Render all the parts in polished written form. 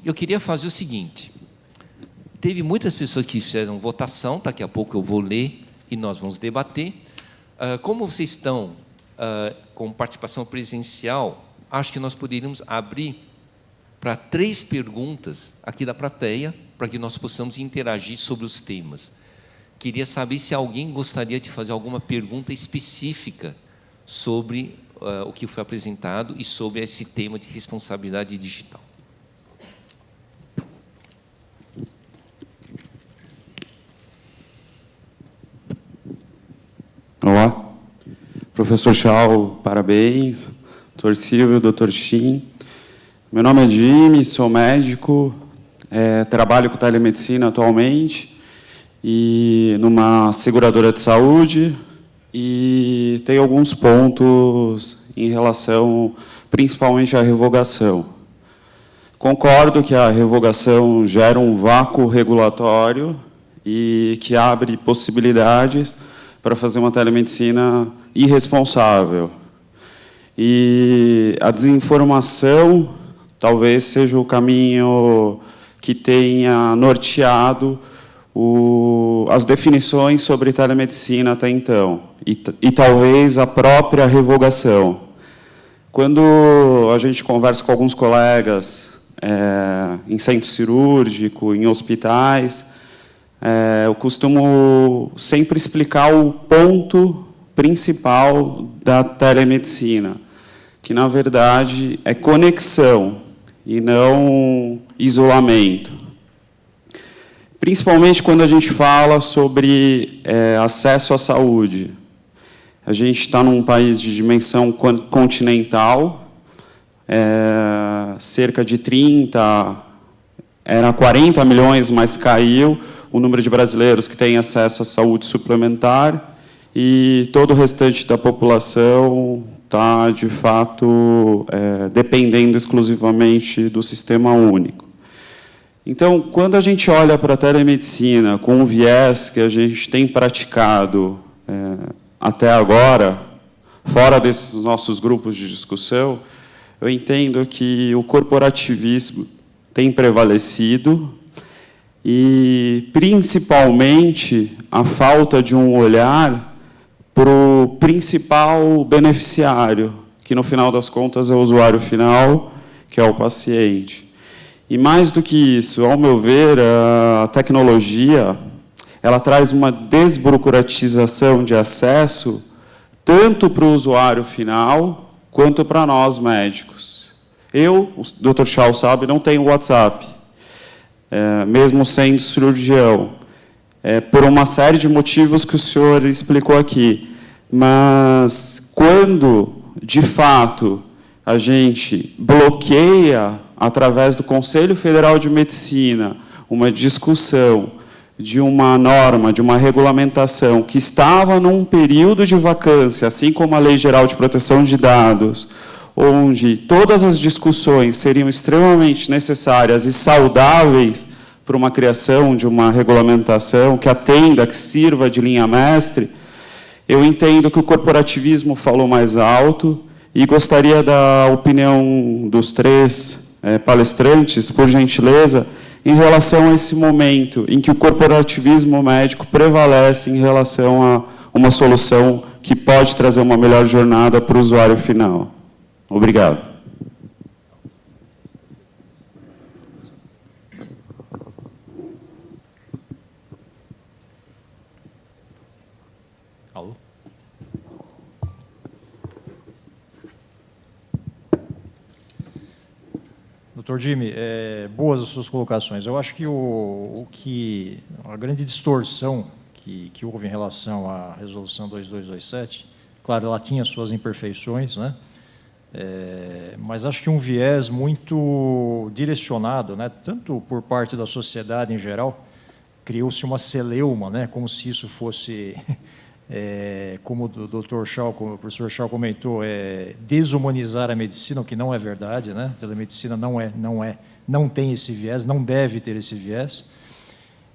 eu queria fazer o seguinte. Teve muitas pessoas que fizeram votação, daqui a pouco eu vou ler e nós vamos debater. Como vocês estão com participação presencial, acho que nós poderíamos abrir para 3 perguntas aqui da plateia, para que nós possamos interagir sobre os temas. Queria saber se alguém gostaria de fazer alguma pergunta específica sobre o que foi apresentado e sobre esse tema de responsabilidade digital. Olá, professor Chau, parabéns, doutor Silvio, doutor Chin. Meu nome é Jimmy, sou médico, trabalho com telemedicina atualmente e numa seguradora de saúde, e tenho alguns pontos em relação principalmente à revogação. Concordo que a revogação gera um vácuo regulatório e que abre possibilidades para fazer uma telemedicina irresponsável. E a desinformação talvez seja o caminho que tenha norteado as definições sobre telemedicina até então, e talvez a própria revogação. Quando a gente conversa com alguns colegas em centro cirúrgico, em hospitais, eu costumo sempre explicar o ponto principal da telemedicina, que, na verdade, é conexão e não isolamento. Principalmente quando a gente fala sobre acesso à saúde. A gente está num país de dimensão continental, cerca de 40 milhões, mas caiu o número de brasileiros que têm acesso à saúde suplementar, e todo o restante da população está, de fato, dependendo exclusivamente do sistema único. Então, quando a gente olha para a telemedicina com o viés que a gente tem praticado até agora, fora desses nossos grupos de discussão, eu entendo que o corporativismo tem prevalecido, e, principalmente, a falta de um olhar para o principal beneficiário, que, no final das contas, é o usuário final, que é o paciente. E, mais do que isso, ao meu ver, a tecnologia ela traz uma desburocratização de acesso tanto para o usuário final quanto para nós, médicos. Eu, o Dr. Chau sabe, não tenho WhatsApp. Mesmo sendo cirurgião, por uma série de motivos que o senhor explicou aqui. Mas, quando, de fato, a gente bloqueia, através do Conselho Federal de Medicina, uma discussão de uma norma, de uma regulamentação que estava num período de vacância, assim como a Lei Geral de Proteção de Dados, onde todas as discussões seriam extremamente necessárias e saudáveis para uma criação de uma regulamentação que atenda, que sirva de linha mestre, eu entendo que o corporativismo falou mais alto, e gostaria da opinião dos 3 palestrantes, por gentileza, em relação a esse momento em que o corporativismo médico prevalece em relação a uma solução que pode trazer uma melhor jornada para o usuário final. Obrigado. Alô? Doutor Jimmy, boas as suas colocações. Eu acho que a grande distorção que houve em relação à resolução 2227, claro, ela tinha suas imperfeições, né? Mas acho que um viés muito direcionado, né, tanto por parte da sociedade em geral, criou-se uma celeuma, né, como se isso fosse, como o Dr. Chau, como o professor Chau comentou, desumanizar a medicina, o que não é verdade, né? A telemedicina não tem esse viés, não deve ter esse viés.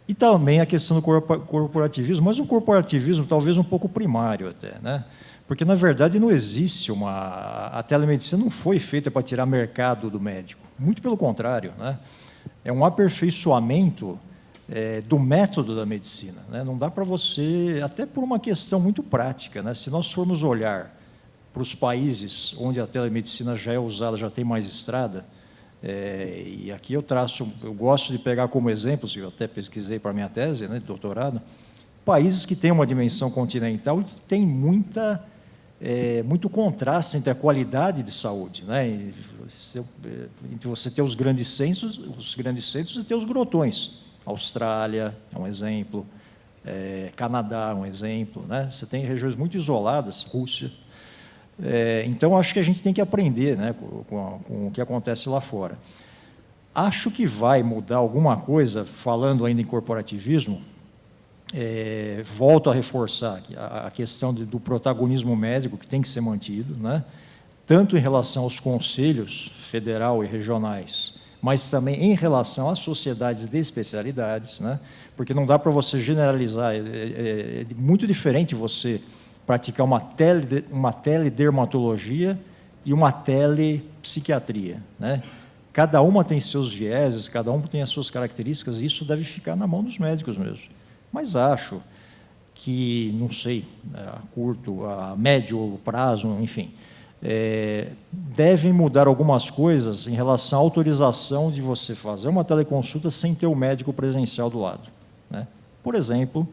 E também a questão do corporativismo, mas um corporativismo talvez um pouco primário até, né? Porque, na verdade, não existe a telemedicina não foi feita para tirar mercado do médico. Muito pelo contrário, né? é um aperfeiçoamento do método da medicina, né? Não dá para você, até por uma questão muito prática, né? Se nós formos olhar para os países onde a telemedicina já é usada, já tem mais estrada, e aqui eu gosto de pegar como exemplo, eu até pesquisei para a minha tese, né, de doutorado, países que têm uma dimensão continental e que tem muito contraste entre a qualidade de saúde, né? Entre você ter os grandes centros e ter os grotões. Austrália é um exemplo, Canadá é um exemplo, né? Você tem regiões muito isoladas, Rússia. Então, acho que a gente tem que aprender, né, com o que acontece lá fora. Acho que vai mudar alguma coisa, falando ainda em corporativismo, volto a reforçar a questão do protagonismo médico, que tem que ser mantido, né, tanto em relação aos conselhos federal e regionais, mas também em relação às sociedades de especialidades, né, porque não dá para você generalizar, é muito diferente você praticar uma teledermatologia e uma telepsiquiatria, né? Cada uma tem seus vieses, cada uma tem as suas características, e isso deve ficar na mão dos médicos mesmo. Mas acho que, não sei, a curto, a médio prazo, enfim, devem mudar algumas coisas em relação à autorização de você fazer uma teleconsulta sem ter o médico presencial do lado, né? Por exemplo,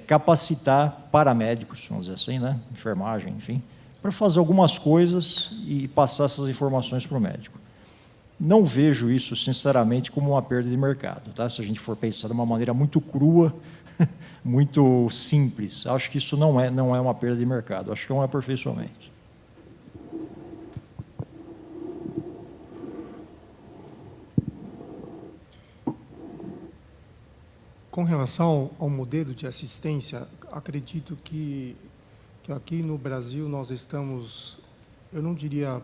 capacitar paramédicos, vamos dizer assim, né? Enfermagem, enfim, para fazer algumas coisas e passar essas informações para o médico. Não vejo isso, sinceramente, como uma perda de mercado, tá? Se a gente for pensar de uma maneira muito crua, muito simples, acho que isso não é uma perda de mercado, acho que é um aperfeiçoamento. Com relação ao modelo de assistência, acredito que aqui no Brasil nós estamos, eu não diria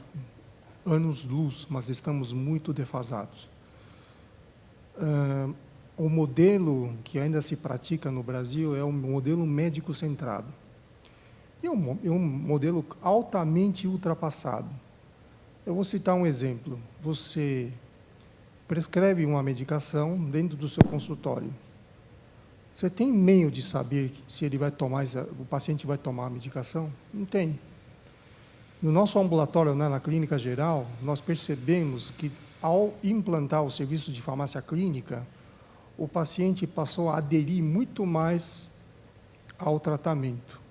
anos-luz, mas estamos muito defasados. O modelo que ainda se pratica no Brasil é um modelo médico-centrado. E é um modelo altamente ultrapassado. Eu vou citar um exemplo. Você prescreve uma medicação dentro do seu consultório. Você tem meio de saber se o paciente vai tomar a medicação? Não tem. No nosso ambulatório, na clínica geral, nós percebemos que, ao implantar o serviço de farmácia clínica, o paciente passou a aderir muito mais ao tratamento,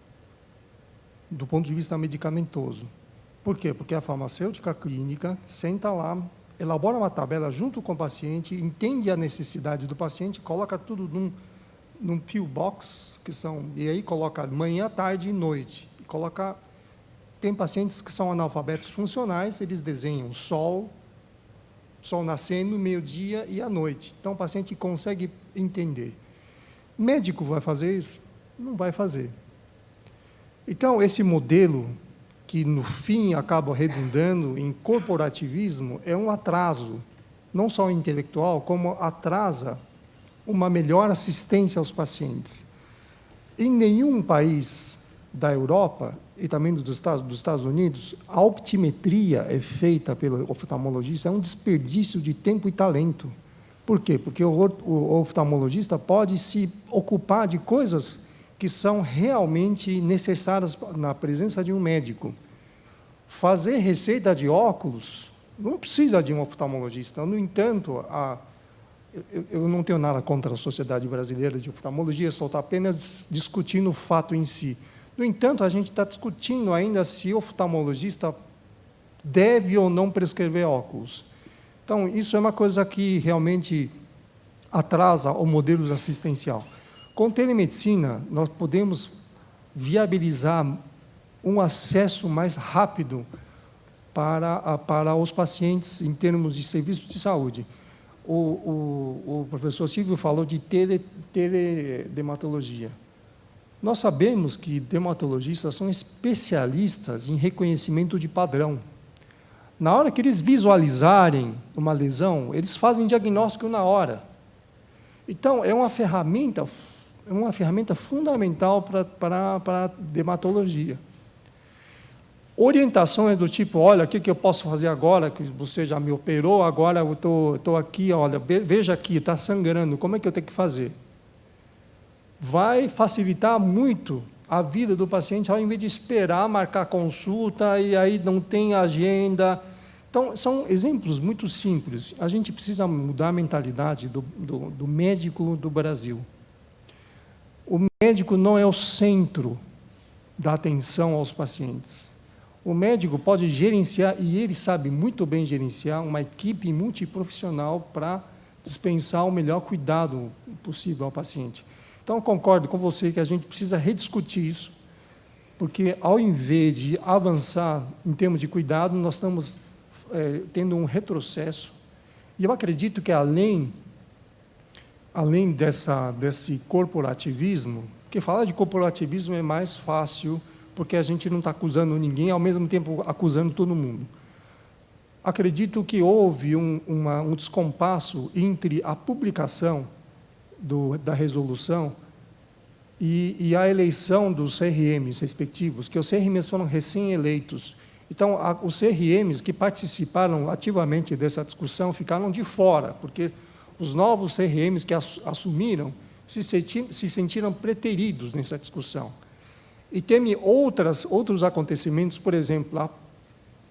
do ponto de vista medicamentoso. Por quê? Porque a farmacêutica clínica senta lá, elabora uma tabela junto com o paciente, entende a necessidade do paciente, coloca tudo num pill box, e aí coloca manhã, tarde e noite. Tem pacientes que são analfabetos funcionais, eles desenham sol nascendo, meio-dia e à noite. Então, o paciente consegue entender. Médico vai fazer isso? Não vai fazer. Então, esse modelo, que no fim acaba redundando em corporativismo, é um atraso, não só intelectual, como atrasa uma melhor assistência aos pacientes. Em nenhum país da Europa e também dos Estados Unidos, a optimetria é feita pelo oftalmologista, é um desperdício de tempo e talento. Por quê? Porque o oftalmologista pode se ocupar de coisas que são realmente necessárias na presença de um médico. Fazer receita de óculos não precisa de um oftalmologista. No entanto, eu não tenho nada contra a Sociedade Brasileira de Oftalmologia, só estou apenas discutindo o fato em si. No entanto, a gente está discutindo ainda se o oftalmologista deve ou não prescrever óculos. Então, isso é uma coisa que realmente atrasa o modelo assistencial. Com telemedicina, nós podemos viabilizar um acesso mais rápido para os pacientes em termos de serviços de saúde. O professor Silvio falou de teledermatologia. Nós sabemos que dermatologistas são especialistas em reconhecimento de padrão. Na hora que eles visualizarem uma lesão, eles fazem diagnóstico na hora. Então, é uma ferramenta fundamental para a dermatologia. Orientação é do tipo, olha, o que eu posso fazer agora, que você já me operou, agora eu estou aqui, olha, veja aqui, está sangrando, como é que eu tenho que fazer? Vai facilitar muito a vida do paciente, ao invés de esperar marcar consulta, e aí não tem agenda. Então, são exemplos muito simples. A gente precisa mudar a mentalidade do médico do Brasil. O médico não é o centro da atenção aos pacientes. O médico pode gerenciar, e ele sabe muito bem gerenciar, uma equipe multiprofissional para dispensar o melhor cuidado possível ao paciente. Então, eu concordo com você que a gente precisa rediscutir isso, porque, ao invés de avançar em termos de cuidado, nós estamos tendo um retrocesso. E eu acredito que, além desse corporativismo, porque falar de corporativismo é mais fácil, porque a gente não está acusando ninguém, ao mesmo tempo acusando todo mundo. Acredito que houve um descompasso entre a publicação da resolução e a eleição dos CRMs respectivos, que os CRMs foram recém-eleitos. Então, os CRMs que participaram ativamente dessa discussão ficaram de fora, porque os novos CRMs que assumiram se sentiram preteridos nessa discussão. E teve outros acontecimentos, por exemplo,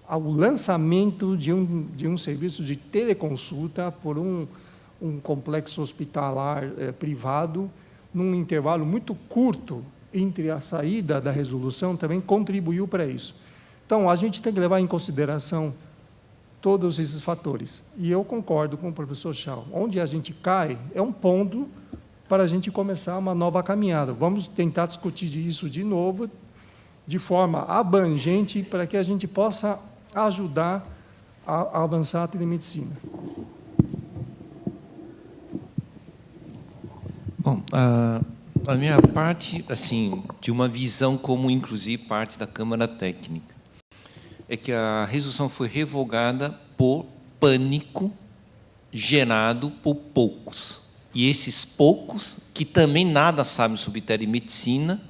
o lançamento de um serviço de teleconsulta por um complexo hospitalar privado, num intervalo muito curto entre a saída da resolução, também contribuiu para isso. Então, a gente tem que levar em consideração todos esses fatores. E eu concordo com o professor Chao. Onde a gente cai é um ponto para a gente começar uma nova caminhada. Vamos tentar discutir isso de novo, de forma abrangente, para que a gente possa ajudar a avançar a telemedicina. Bom, a minha parte, assim, de uma visão como, inclusive, parte da Câmara Técnica, é que a resolução foi revogada por pânico gerado por poucos. E esses poucos, que também nada sabem sobre telemedicina,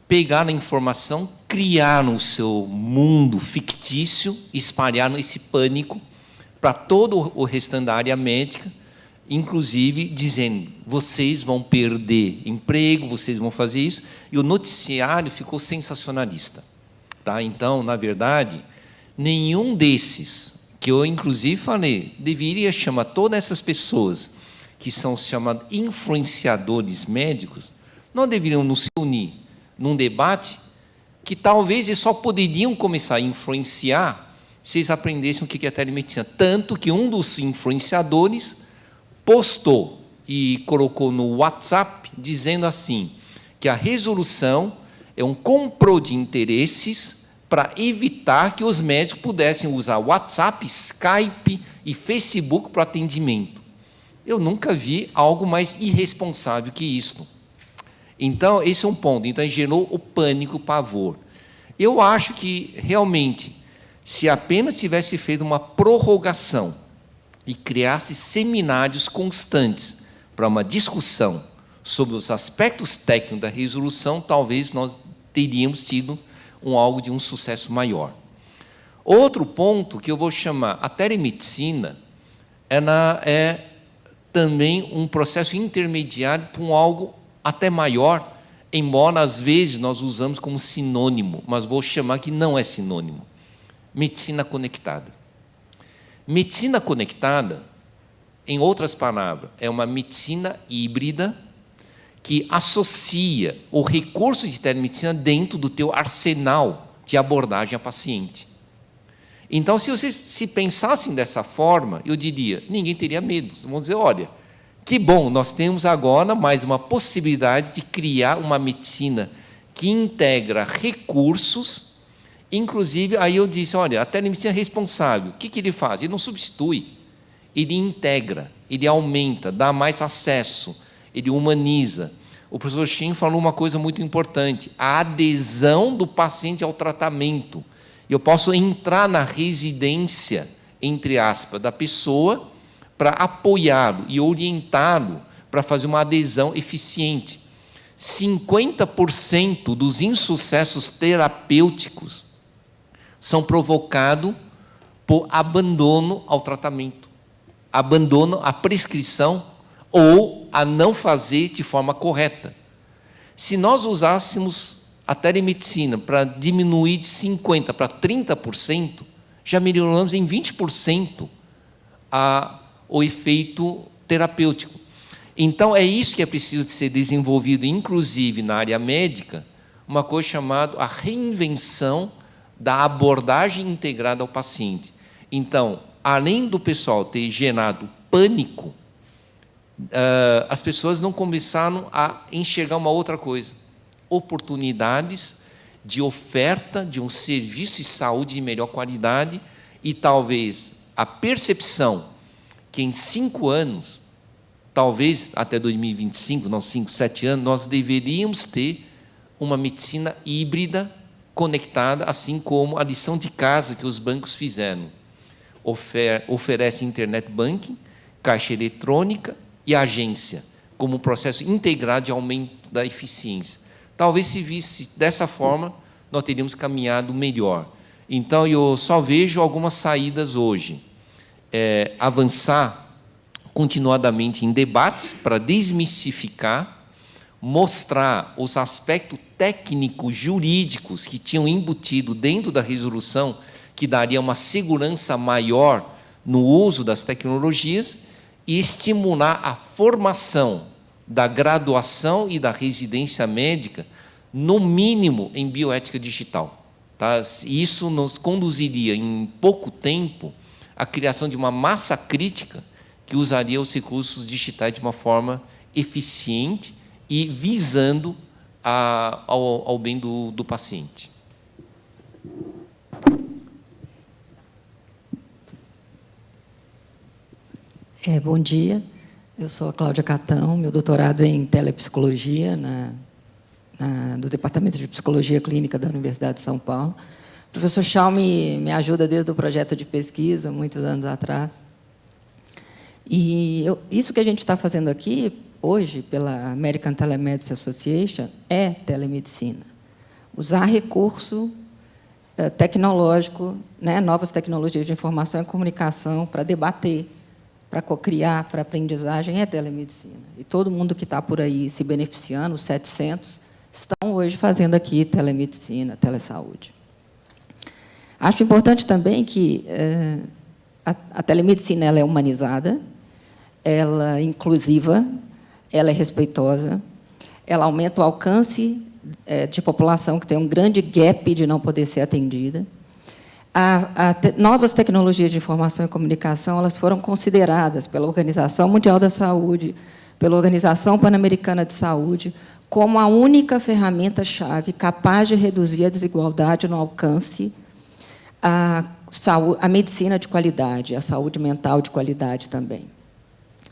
pegaram a informação, criaram o seu mundo fictício, espalharam esse pânico para todo o restante da área médica, inclusive dizendo, vocês vão perder emprego, vocês vão fazer isso, e o noticiário ficou sensacionalista. Tá? Então, na verdade, nenhum desses, que eu inclusive falei, deveria chamar todas essas pessoas que são os chamados influenciadores médicos, não deveriam nos unir num debate que talvez eles só poderiam começar a influenciar se eles aprendessem o que é telemedicina. Tanto que um dos influenciadores postou e colocou no WhatsApp, dizendo assim, que a resolução é um complô de interesses para evitar que os médicos pudessem usar WhatsApp, Skype e Facebook para atendimento. Eu nunca vi algo mais irresponsável que isso. Então, esse é um ponto. Então, gerou o pânico, o pavor. Eu acho que, realmente, se apenas tivesse feito uma prorrogação e criasse seminários constantes para uma discussão sobre os aspectos técnicos da resolução, talvez nós teríamos tido algo de um sucesso maior. Outro ponto que eu vou chamar, a telemedicina, é também um processo intermediário para algo até maior, embora às vezes nós usamos como sinônimo, mas vou chamar que não é sinônimo. Medicina conectada. Medicina conectada, em outras palavras, é uma medicina híbrida que associa o recurso de telemedicina dentro do teu arsenal de abordagem a paciente. Então, se vocês se pensassem dessa forma, eu diria, ninguém teria medo. Vamos dizer, olha, que bom, nós temos agora mais uma possibilidade de criar uma medicina que integra recursos, inclusive, aí eu disse, olha, a telemedicina é responsável. O que ele faz? Ele não substitui, ele integra, ele aumenta, dá mais acesso, ele humaniza. O professor Shin falou uma coisa muito importante, a adesão do paciente ao tratamento. Eu posso entrar na residência, entre aspas, da pessoa para apoiá-lo e orientá-lo para fazer uma adesão eficiente. 50% dos insucessos terapêuticos são provocados por abandono ao tratamento, abandono à prescrição ou a não fazer de forma correta. Se nós usássemos a telemedicina para diminuir de 50% para 30%, já melhoramos em 20% o efeito terapêutico. Então, é isso que é preciso de ser desenvolvido, inclusive na área médica, uma coisa chamada a reinvenção da abordagem integrada ao paciente. Então, além do pessoal ter gerado pânico, as pessoas não começaram a enxergar uma outra coisa, oportunidades de oferta de um serviço de saúde de melhor qualidade e talvez a percepção que em 5 anos, talvez até 2025, não 5, 7 anos, nós deveríamos ter uma medicina híbrida conectada, assim como a lição de casa que os bancos fizeram. Oferece internet banking, caixa eletrônica e agência, como um processo integrado de aumento da eficiência. Talvez, se visse dessa forma, nós teríamos caminhado melhor. Então, eu só vejo algumas saídas hoje. Avançar continuadamente em debates para desmistificar, mostrar os aspectos técnicos, jurídicos que tinham embutido dentro da resolução, que daria uma segurança maior no uso das tecnologias, e estimular a formação da graduação e da residência médica, no mínimo em bioética digital. Tá? Isso nos conduziria, em pouco tempo, à criação de uma massa crítica que usaria os recursos digitais de uma forma eficiente e visando ao bem do paciente. Bom dia, eu sou a Cláudia Catão, meu doutorado é em telepsicologia, no Departamento de Psicologia Clínica da Universidade de São Paulo. O professor Shaw me ajuda desde o projeto de pesquisa, muitos anos atrás. E isso que a gente está fazendo aqui, hoje, pela American Telemedicine Association, é telemedicina. Usar recurso tecnológico, novas tecnologias de informação e comunicação para debater, para cocriar, para aprendizagem, é telemedicina. E todo mundo que está por aí se beneficiando, os 700, estão hoje fazendo aqui telemedicina, telesaúde. Acho importante também que a telemedicina ela é humanizada, ela é inclusiva, ela é respeitosa, ela aumenta o alcance de população que tem um grande gap de não poder ser atendida. Novas tecnologias de informação e comunicação elas foram consideradas pela Organização Mundial da Saúde, pela Organização Pan-Americana de Saúde, como a única ferramenta-chave capaz de reduzir a desigualdade no alcance a medicina de qualidade, a saúde mental de qualidade também.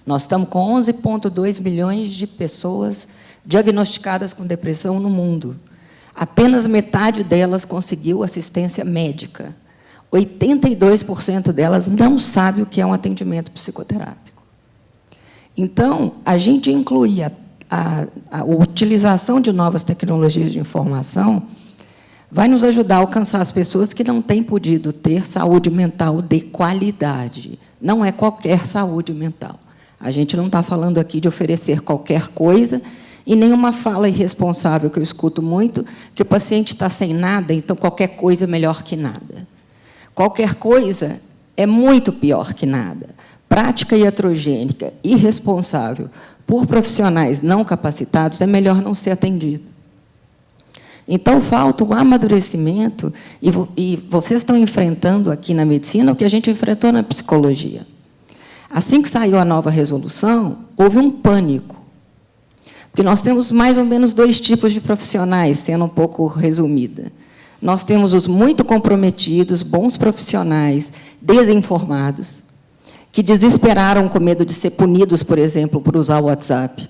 Nós estamos com 11,2 milhões de pessoas diagnosticadas com depressão no mundo. Apenas metade delas conseguiu assistência médica. 82% delas não sabe o que é um atendimento psicoterápico. Então, a gente incluir a utilização de novas tecnologias de informação vai nos ajudar a alcançar as pessoas que não têm podido ter saúde mental de qualidade. Não é qualquer saúde mental. A gente não está falando aqui de oferecer qualquer coisa e nenhuma fala irresponsável que eu escuto muito, que o paciente está sem nada, então qualquer coisa é melhor que nada. Qualquer coisa é muito pior que nada. Prática iatrogênica, irresponsável, por profissionais não capacitados, é melhor não ser atendido. Então, falta o amadurecimento, e vocês estão enfrentando aqui na medicina o que a gente enfrentou na psicologia. Assim que saiu a nova resolução, houve um pânico, porque nós temos mais ou menos 2 tipos de profissionais, sendo um pouco resumida. Nós temos os muito comprometidos, bons profissionais, desinformados, que desesperaram com medo de ser punidos, por exemplo, por usar o WhatsApp,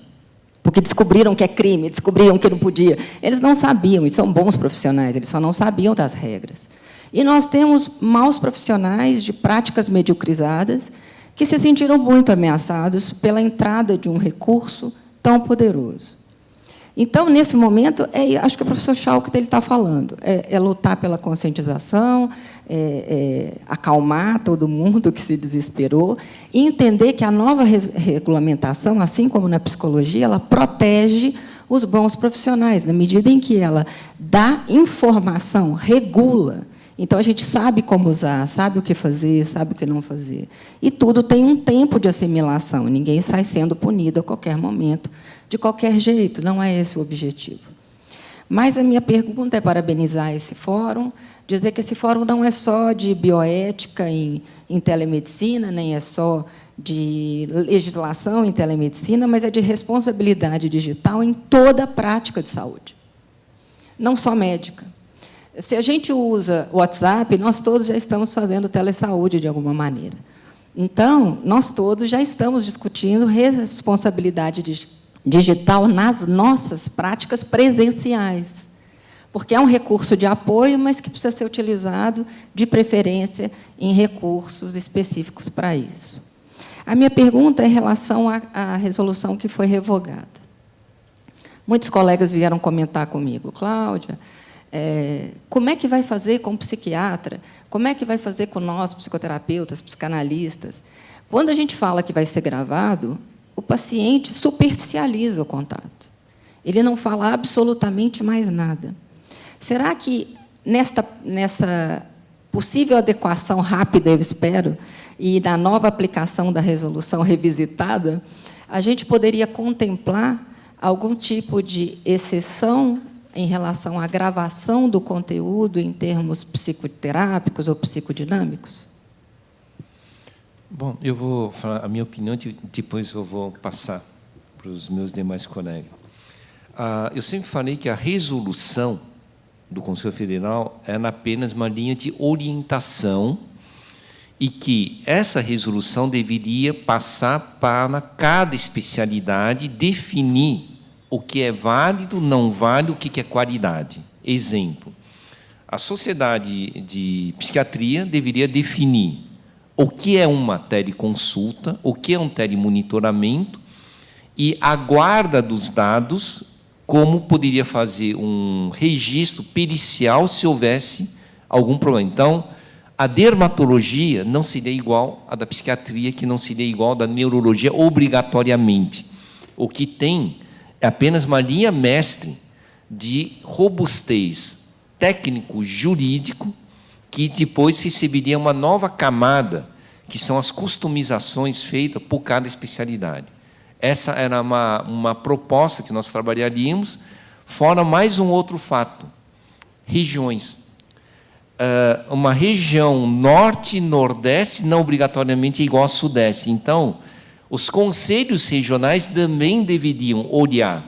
porque descobriram que é crime, descobriram que não podia. Eles não sabiam, e são bons profissionais, eles só não sabiam das regras. E nós temos maus profissionais de práticas mediocrizadas que se sentiram muito ameaçados pela entrada de um recurso tão poderoso. Então, nesse momento, acho que o professor Schalk ele está falando, lutar pela conscientização, acalmar todo mundo que se desesperou, e entender que a nova regulamentação, assim como na psicologia, ela protege os bons profissionais, na medida em que ela dá informação, regula. Então, a gente sabe como usar, sabe o que fazer, sabe o que não fazer. E tudo tem um tempo de assimilação, ninguém sai sendo punido a qualquer momento, de qualquer jeito, não é esse o objetivo. Mas a minha pergunta é parabenizar esse fórum, dizer que esse fórum não é só de bioética em telemedicina, nem é só de legislação em telemedicina, mas é de responsabilidade digital em toda a prática de saúde, não só médica. Se a gente usa o WhatsApp, nós todos já estamos fazendo telesaúde de alguma maneira. Então, nós todos já estamos discutindo responsabilidade digital nas nossas práticas presenciais, porque é um recurso de apoio, mas que precisa ser utilizado, de preferência, em recursos específicos para isso. A minha pergunta é em relação à resolução que foi revogada. Muitos colegas vieram comentar comigo, Cláudia, como é que vai fazer com o psiquiatra? Como é que vai fazer com nós, psicoterapeutas, psicanalistas? Quando a gente fala que vai ser gravado, o paciente superficializa o contato. Ele não fala absolutamente mais nada. Será que, nessa possível adequação rápida, eu espero, e da nova aplicação da resolução revisitada, a gente poderia contemplar algum tipo de exceção em relação à gravação do conteúdo em termos psicoterápicos ou psicodinâmicos? Bom, eu vou falar a minha opinião, depois eu vou passar para os meus demais colegas. Eu sempre falei que a resolução do Conselho Federal era apenas uma linha de orientação e que essa resolução deveria passar para cada especialidade definir o que é válido, não válido, o que é qualidade. Exemplo, a Sociedade de Psiquiatria deveria definir o que é uma teleconsulta, o que é um telemonitoramento e a guarda dos dados, como poderia fazer um registro pericial se houvesse algum problema. Então, a dermatologia não seria igual à da psiquiatria, que não seria igual à da neurologia obrigatoriamente. O que tem é apenas uma linha mestre de robustez técnico-jurídico que depois receberia uma nova camada, que são as customizações feitas por cada especialidade. Essa era uma proposta que nós trabalharíamos, fora mais um outro fato, regiões. Uma região norte e nordeste não obrigatoriamente é igual a sudeste. Então, os conselhos regionais também deveriam olhar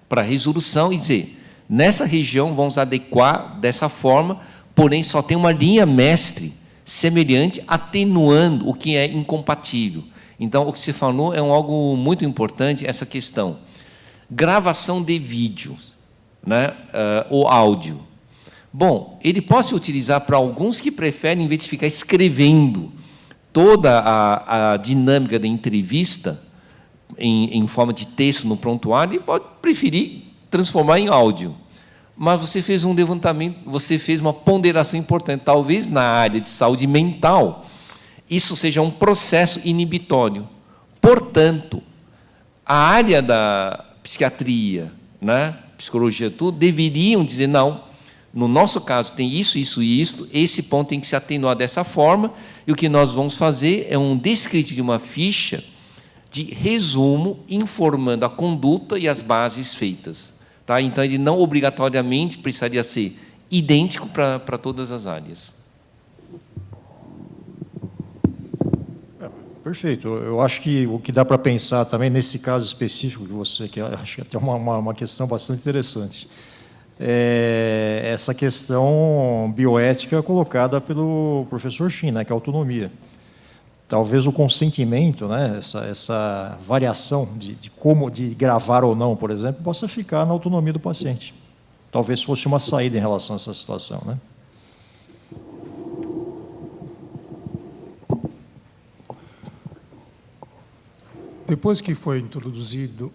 para a resolução e dizer, nessa região vamos adequar dessa forma, porém só tem uma linha mestre semelhante, atenuando o que é incompatível. Então, o que você falou é algo muito importante, essa questão. Gravação de vídeos, né? Ou áudio. Bom, ele pode ser utilizado para alguns que preferem, em vez de ficar escrevendo toda a dinâmica da entrevista em forma de texto no prontuário, ele pode preferir transformar em áudio. Mas você fez um levantamento, você fez uma ponderação importante. Talvez na área de saúde mental, isso seja um processo inibitório. Portanto, a área da psiquiatria, né, psicologia, tudo, deveriam dizer, não, no nosso caso tem isso, isso e isso, esse ponto tem que se atenuar dessa forma, e o que nós vamos fazer é um descrito de uma ficha de resumo informando a conduta e as bases feitas. Tá? Então, ele não obrigatoriamente precisaria ser idêntico para todas as áreas. Perfeito. Eu acho que o que dá para pensar também, nesse caso específico de você, que acho que é até uma questão bastante interessante, é essa questão bioética colocada pelo professor Shin, né, que é a autonomia. Talvez o consentimento, né, essa variação de gravar ou não, por exemplo, possa ficar na autonomia do paciente. Talvez fosse uma saída em relação a essa situação, né? depois que foi introduzido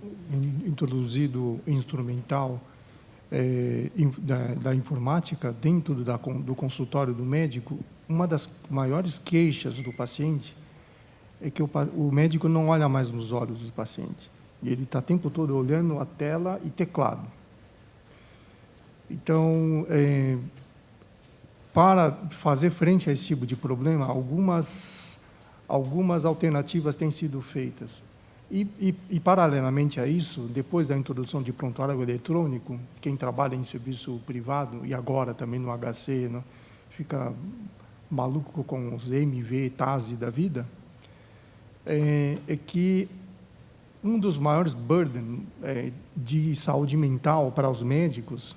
o instrumental da informática dentro do consultório do médico, uma das maiores queixas do paciente é que o médico não olha mais nos olhos do paciente. Ele está o tempo todo olhando a tela e teclado. Então, para fazer frente a esse tipo de problema, algumas alternativas têm sido feitas. E, paralelamente a isso, depois da introdução de prontuário eletrônico, quem trabalha em serviço privado, e agora também no HC, né, fica maluco com os MV, TASE da vida, é que um dos maiores burdens de saúde mental para os médicos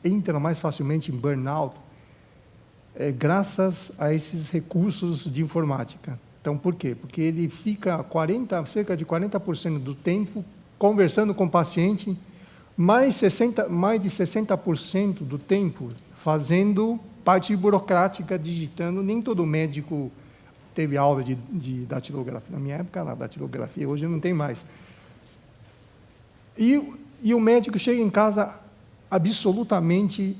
entram mais facilmente em burnout, graças a esses recursos de informática. Então, por quê? Porque ele fica cerca de 40% do tempo conversando com o paciente, mais de 60% do tempo fazendo parte burocrática, digitando. Nem todo médico teve aula de datilografia. Na minha época, era datilografia, hoje não tem mais. E o médico chega em casa absolutamente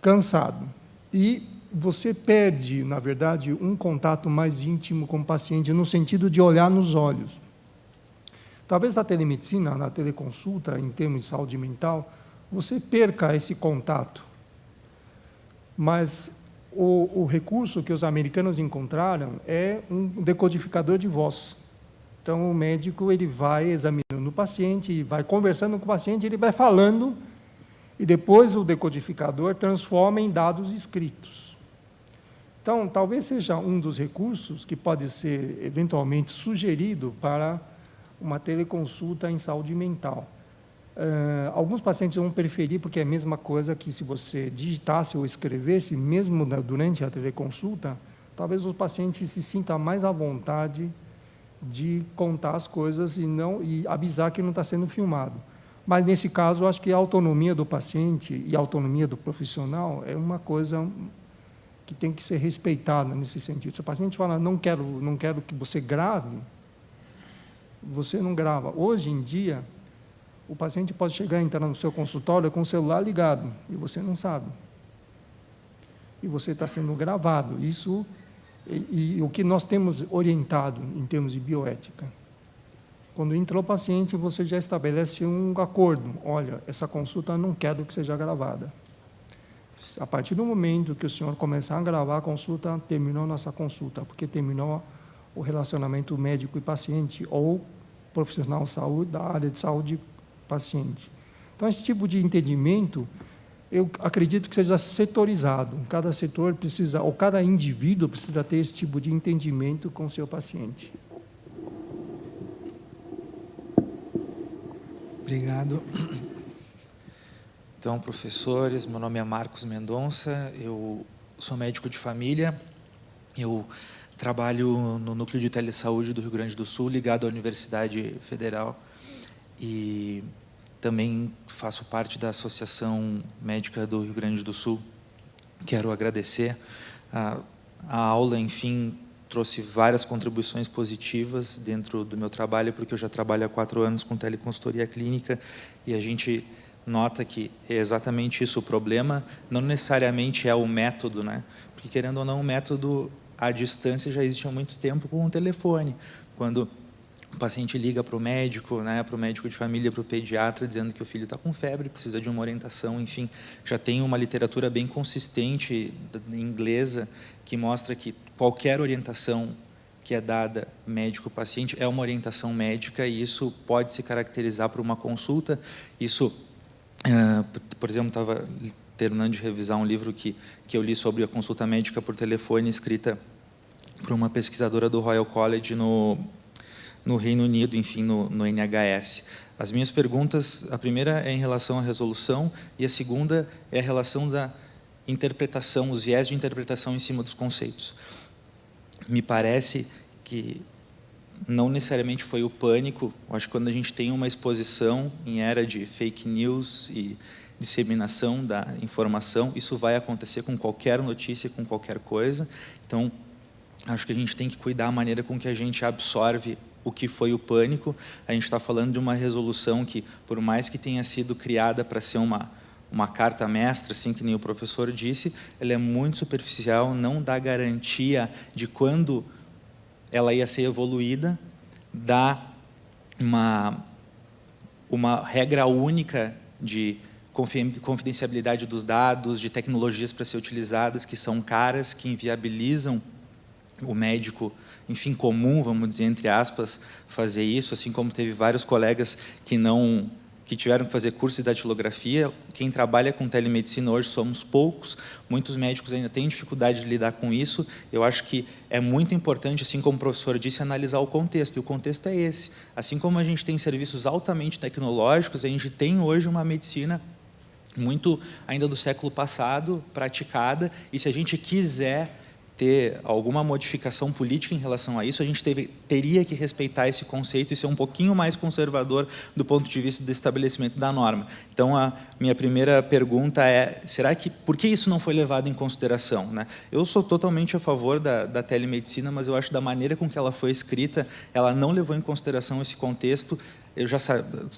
cansado. E você perde, na verdade, um contato mais íntimo com o paciente, no sentido de olhar nos olhos. Talvez na telemedicina, na teleconsulta, em termos de saúde mental, você perca esse contato. Mas o recurso que os americanos encontraram é um decodificador de voz. Então, o médico ele vai examinando o paciente, vai conversando com o paciente, ele vai falando, e depois o decodificador transforma em dados escritos. Então, talvez seja um dos recursos que pode ser, eventualmente, sugerido para uma teleconsulta em saúde mental. Alguns pacientes vão preferir, porque é a mesma coisa que se você digitasse ou escrevesse, mesmo durante a teleconsulta, talvez o paciente se sinta mais à vontade de contar as coisas e avisar que não está sendo filmado. Mas, nesse caso, eu acho que a autonomia do paciente e a autonomia do profissional é uma coisa que tem que ser respeitada nesse sentido. Se o paciente fala, não quero que você grave, você não grava. Hoje em dia, o paciente pode chegar e entrar no seu consultório com o celular ligado, e você não sabe. E você está sendo gravado. Isso, e o que nós temos orientado em termos de bioética. Quando entrou o paciente, você já estabelece um acordo. Olha, essa consulta eu não quero que seja gravada. A partir do momento que o senhor começar a gravar a consulta, terminou a nossa consulta, porque terminou o relacionamento médico e paciente, ou profissional de saúde, da área de saúde paciente. Então, esse tipo de entendimento, eu acredito que seja setorizado. Cada setor precisa, ou cada indivíduo precisa ter esse tipo de entendimento com o seu paciente. Obrigado. Então, professores, meu nome é Marcos Mendonça, eu sou médico de família, eu trabalho no Núcleo de Telesaúde do Rio Grande do Sul, ligado à Universidade Federal, e também faço parte da Associação Médica do Rio Grande do Sul. Quero agradecer. A aula, enfim, trouxe várias contribuições positivas dentro do meu trabalho, porque eu já trabalho há 4 anos com teleconsultoria clínica, e a gente nota que é exatamente isso o problema, não necessariamente é o método, né? Porque, querendo ou não, o método à distância já existe há muito tempo com o telefone. Quando o paciente liga para o médico, né, para o médico de família, para o pediatra, dizendo que o filho está com febre, precisa de uma orientação, enfim, já tem uma literatura bem consistente, inglesa, que mostra que qualquer orientação que é dada médico-paciente é uma orientação médica, e isso pode se caracterizar por uma consulta. Isso, por exemplo, estava terminando de revisar um livro que eu li sobre a consulta médica por telefone, escrita por uma pesquisadora do Royal College no Reino Unido, enfim, no NHS. As minhas perguntas, a primeira é em relação à resolução, e a segunda é a relação da interpretação, os viés de interpretação em cima dos conceitos. Me parece que não necessariamente foi o pânico. Eu acho que quando a gente tem uma exposição em era de fake news e disseminação da informação, isso vai acontecer com qualquer notícia, com qualquer coisa. Então, acho que a gente tem que cuidar da maneira com que a gente absorve o que foi o pânico. A gente está falando de uma resolução que, por mais que tenha sido criada para ser uma carta mestra, assim que nem o professor disse, ela é muito superficial, não dá garantia de quando ela ia ser evoluída, dá uma regra única de confidencialidade dos dados, de tecnologias para ser utilizadas, que são caras, que inviabilizam o médico, enfim, comum, vamos dizer, entre aspas, fazer isso, assim como teve vários colegas que tiveram que fazer curso de datilografia. Quem trabalha com telemedicina hoje somos poucos, muitos médicos ainda têm dificuldade de lidar com isso. Eu acho que é muito importante, assim como o professor disse, analisar o contexto, e o contexto é esse. Assim como a gente tem serviços altamente tecnológicos, a gente tem hoje uma medicina muito ainda do século passado, praticada, e se a gente quiser ter alguma modificação política em relação a isso, a gente teria que respeitar esse conceito e ser um pouquinho mais conservador do ponto de vista do estabelecimento da norma. Então, a minha primeira pergunta é, por que isso não foi levado em consideração, né? Eu sou totalmente a favor da telemedicina, mas eu acho que da maneira com que ela foi escrita, ela não levou em consideração esse contexto. Eu já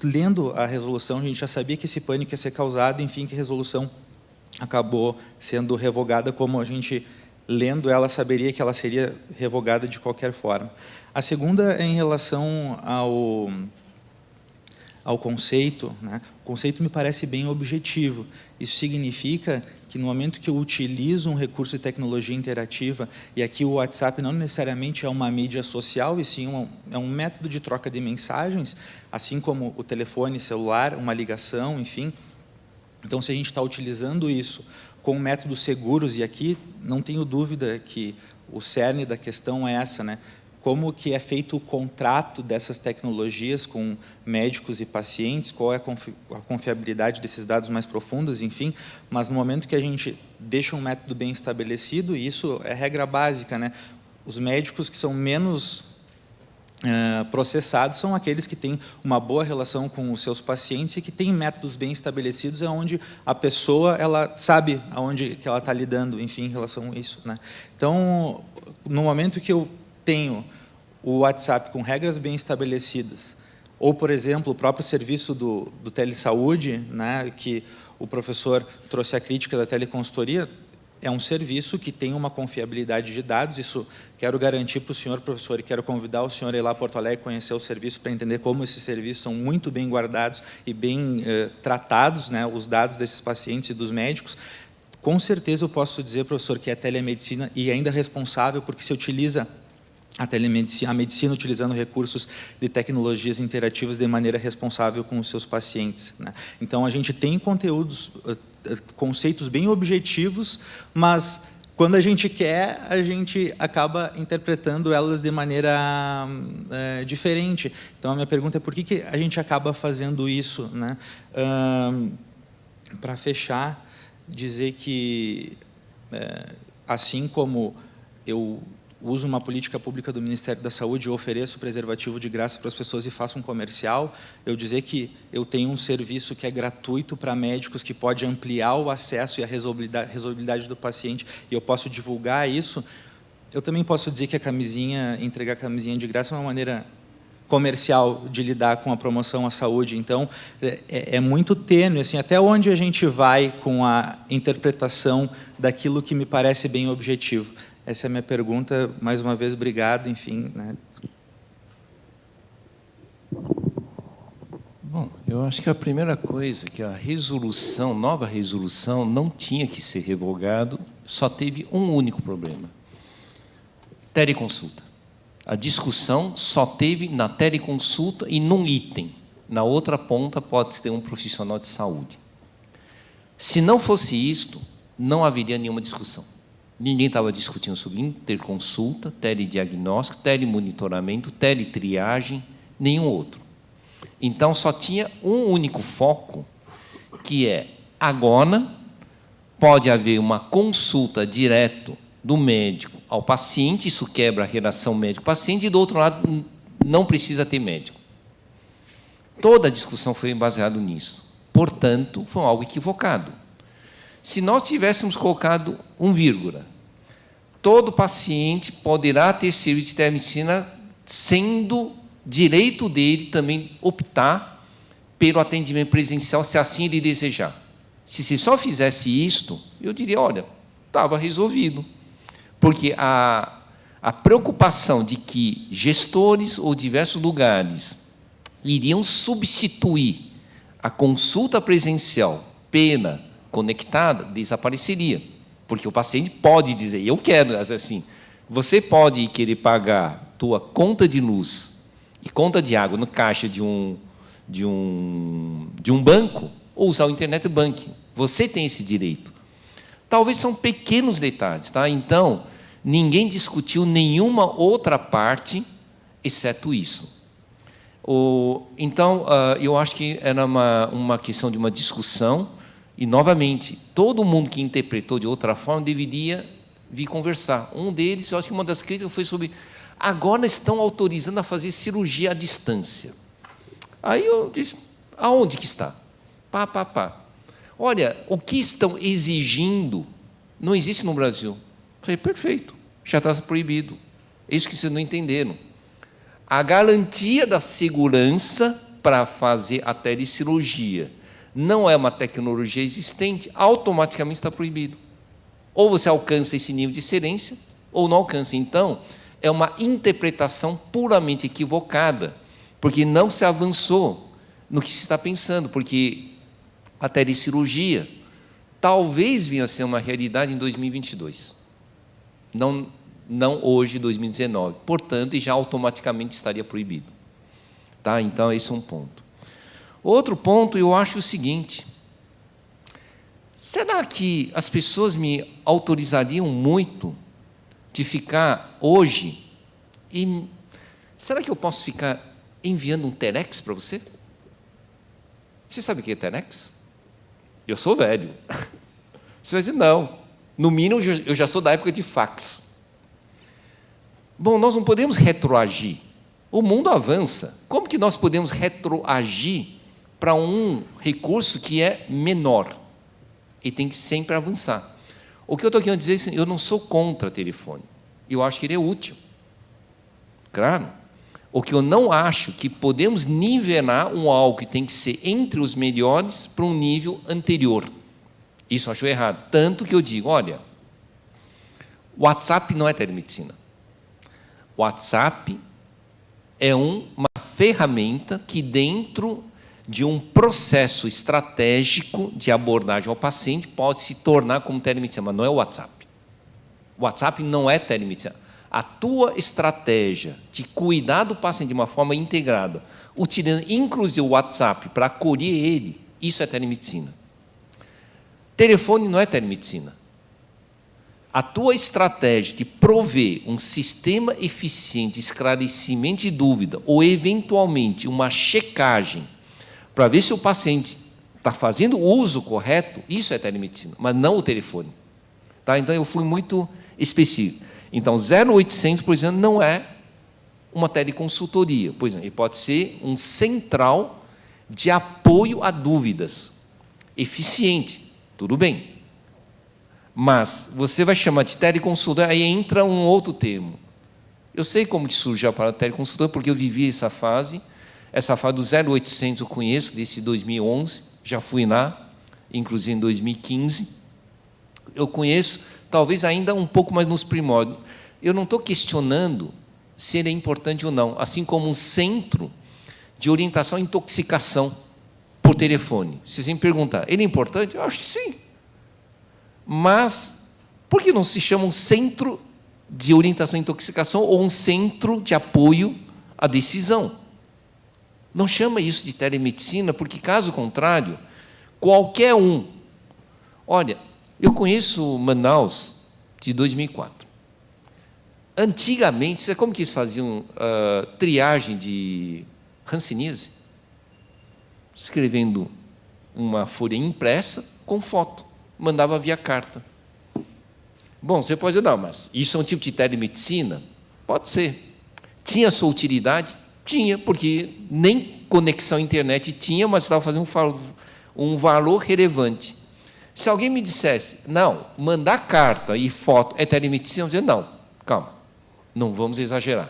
lendo a resolução, a gente já sabia que esse pânico ia ser causado, enfim, que a resolução acabou sendo revogada, como a gente, lendo ela, saberia que ela seria revogada de qualquer forma. A segunda é em relação ao conceito, né? O conceito me parece bem objetivo. Isso significa que, no momento que eu utilizo um recurso de tecnologia interativa, e aqui o WhatsApp não necessariamente é uma mídia social, e sim é um método de troca de mensagens, assim como o telefone celular, uma ligação, enfim. Então, se a gente está utilizando isso com métodos seguros, e aqui não tenho dúvida que o cerne da questão é essa, né? Como que é feito o contrato dessas tecnologias com médicos e pacientes, qual é a confiabilidade desses dados mais profundos, enfim. Mas no momento que a gente deixa um método bem estabelecido, e isso é regra básica, né? Os médicos que são menos processados são aqueles que têm uma boa relação com os seus pacientes e que têm métodos bem estabelecidos, onde a pessoa ela sabe aonde que ela está lidando, enfim, em relação a isso, né? Então, no momento que eu tenho o WhatsApp com regras bem estabelecidas, ou, por exemplo, o próprio serviço do telesaúde, né, que o professor trouxe a crítica da teleconsultoria, é um serviço que tem uma confiabilidade de dados. Isso quero garantir para o senhor, professor, e quero convidar o senhor a ir lá a Porto Alegre conhecer o serviço para entender como esses serviços são muito bem guardados e bem tratados, né, os dados desses pacientes e dos médicos. Com certeza eu posso dizer, professor, que é telemedicina e ainda responsável, porque se utiliza a medicina utilizando recursos de tecnologias interativas de maneira responsável com os seus pacientes, né? Então, a gente tem conceitos bem objetivos, mas quando a gente quer, a gente acaba interpretando elas de maneira diferente. Então, a minha pergunta é por que a gente acaba fazendo isso, né? Para fechar, dizer que, assim como eu uso uma política pública do Ministério da Saúde e ofereço preservativo de graça para as pessoas e faço um comercial, eu dizer que eu tenho um serviço que é gratuito para médicos, que pode ampliar o acesso e a resolvibilidade do paciente, e eu posso divulgar isso. Eu também posso dizer que entregar camisinha de graça é uma maneira comercial de lidar com a promoção à saúde. Então, é muito tênue, assim, até onde a gente vai com a interpretação daquilo que me parece bem objetivo. Essa é a minha pergunta. Mais uma vez, obrigado, enfim, né? Bom, eu acho que a primeira coisa, que a nova resolução, não tinha que ser revogado, só teve um único problema: teleconsulta. A discussão só teve na teleconsulta e num item. Na outra ponta pode ter um profissional de saúde. Se não fosse isto, não haveria nenhuma discussão. Ninguém estava discutindo sobre interconsulta, telediagnóstico, telemonitoramento, teletriagem, nenhum outro. Então, só tinha um único foco, que é, agora, pode haver uma consulta direto do médico ao paciente, isso quebra a relação médico-paciente, e, do outro lado, não precisa ter médico. Toda a discussão foi baseada nisso. Portanto, foi algo equivocado. Se nós tivéssemos colocado todo paciente poderá ter serviço de telemedicina sendo direito dele também optar pelo atendimento presencial, se assim ele desejar. Se você só fizesse isto, eu diria, olha, estava resolvido. Porque a preocupação de que gestores ou diversos lugares iriam substituir a consulta presencial pela conectada desapareceria. Porque o paciente pode dizer, eu quero, assim, você pode querer pagar tua conta de luz e conta de água no caixa de um banco ou usar o internet banking. Você tem esse direito. Talvez são pequenos detalhes, tá? Então, ninguém discutiu nenhuma outra parte, exceto isso. Então, eu acho que era uma questão de uma discussão, e, novamente, todo mundo que interpretou de outra forma deveria vir conversar. Um deles, eu acho que uma das críticas foi sobre agora estão autorizando a fazer cirurgia à distância. Aí eu disse, aonde que está? Olha, o que estão exigindo não existe no Brasil. Eu falei, perfeito, já está proibido. É isso que vocês não entenderam. A garantia da segurança para fazer a telecirurgia não é uma tecnologia existente, automaticamente está proibido. Ou você alcança esse nível de excelência, ou não alcança. Então, é uma interpretação puramente equivocada, porque não se avançou no que se está pensando, porque a telecirurgia talvez venha a ser uma realidade em 2022. Não hoje, 2019. Portanto, já automaticamente estaria proibido. Tá? Então, esse é um ponto. Outro ponto, eu acho o seguinte, será que as pessoas me autorizariam muito de ficar hoje e será que eu posso ficar enviando um telex para você? Você sabe o que é telex? Eu sou velho. Você vai dizer, não. No mínimo, eu já sou da época de fax. Bom, nós não podemos retroagir. O mundo avança. Como que nós podemos retroagir para um recurso que é menor? E tem que sempre avançar. O que eu estou querendo dizer é que eu não sou contra telefone. Eu acho que ele é útil. Claro. O que eu não acho que podemos nivelar algo que tem que ser entre os melhores para um nível anterior. Isso eu acho errado. Tanto que eu digo, olha, o WhatsApp não é telemedicina. O WhatsApp é uma ferramenta que, dentro de um processo estratégico de abordagem ao paciente, pode se tornar como telemedicina, mas não é o WhatsApp. O WhatsApp não é telemedicina. A tua estratégia de cuidar do paciente de uma forma integrada, utilizando inclusive o WhatsApp para acolher ele, isso é telemedicina. Telefone não é telemedicina. A tua estratégia de prover um sistema eficiente de esclarecimento de dúvida ou, eventualmente, uma checagem para ver se o paciente está fazendo o uso correto, isso é telemedicina, mas não o telefone. Tá? Então, eu fui muito específico. Então, 0800, por exemplo, não é uma teleconsultoria. Por exemplo, ele pode ser um central de apoio a dúvidas, eficiente, tudo bem. Mas você vai chamar de teleconsultor, aí entra um outro termo. Eu sei como que surgiu a palavra teleconsultor, porque eu vivi essa fase do 0800 eu conheço, desse 2011, já fui lá, inclusive em 2015. Eu conheço, talvez ainda um pouco mais nos primórdios. Eu não estou questionando se ele é importante ou não, assim como um centro de orientação à intoxicação por telefone. Se você me perguntar, ele é importante? Eu acho que sim. Mas, por que não se chama um centro de orientação à intoxicação ou um centro de apoio à decisão? Não chama isso de telemedicina, porque, caso contrário, qualquer um... Olha, eu conheço Manaus de 2004. Antigamente, sabe como que eles faziam triagem de hanseníase? Escrevendo uma folha impressa com foto. Mandava via carta. Bom, você pode dizer, não, mas isso é um tipo de telemedicina? Pode ser. Tinha sua utilidade? Tinha, porque nem conexão à internet tinha, mas estava fazendo um valor relevante. Se alguém me dissesse, não, mandar carta e foto é telemedicina, eu ia dizer, não, calma, não vamos exagerar.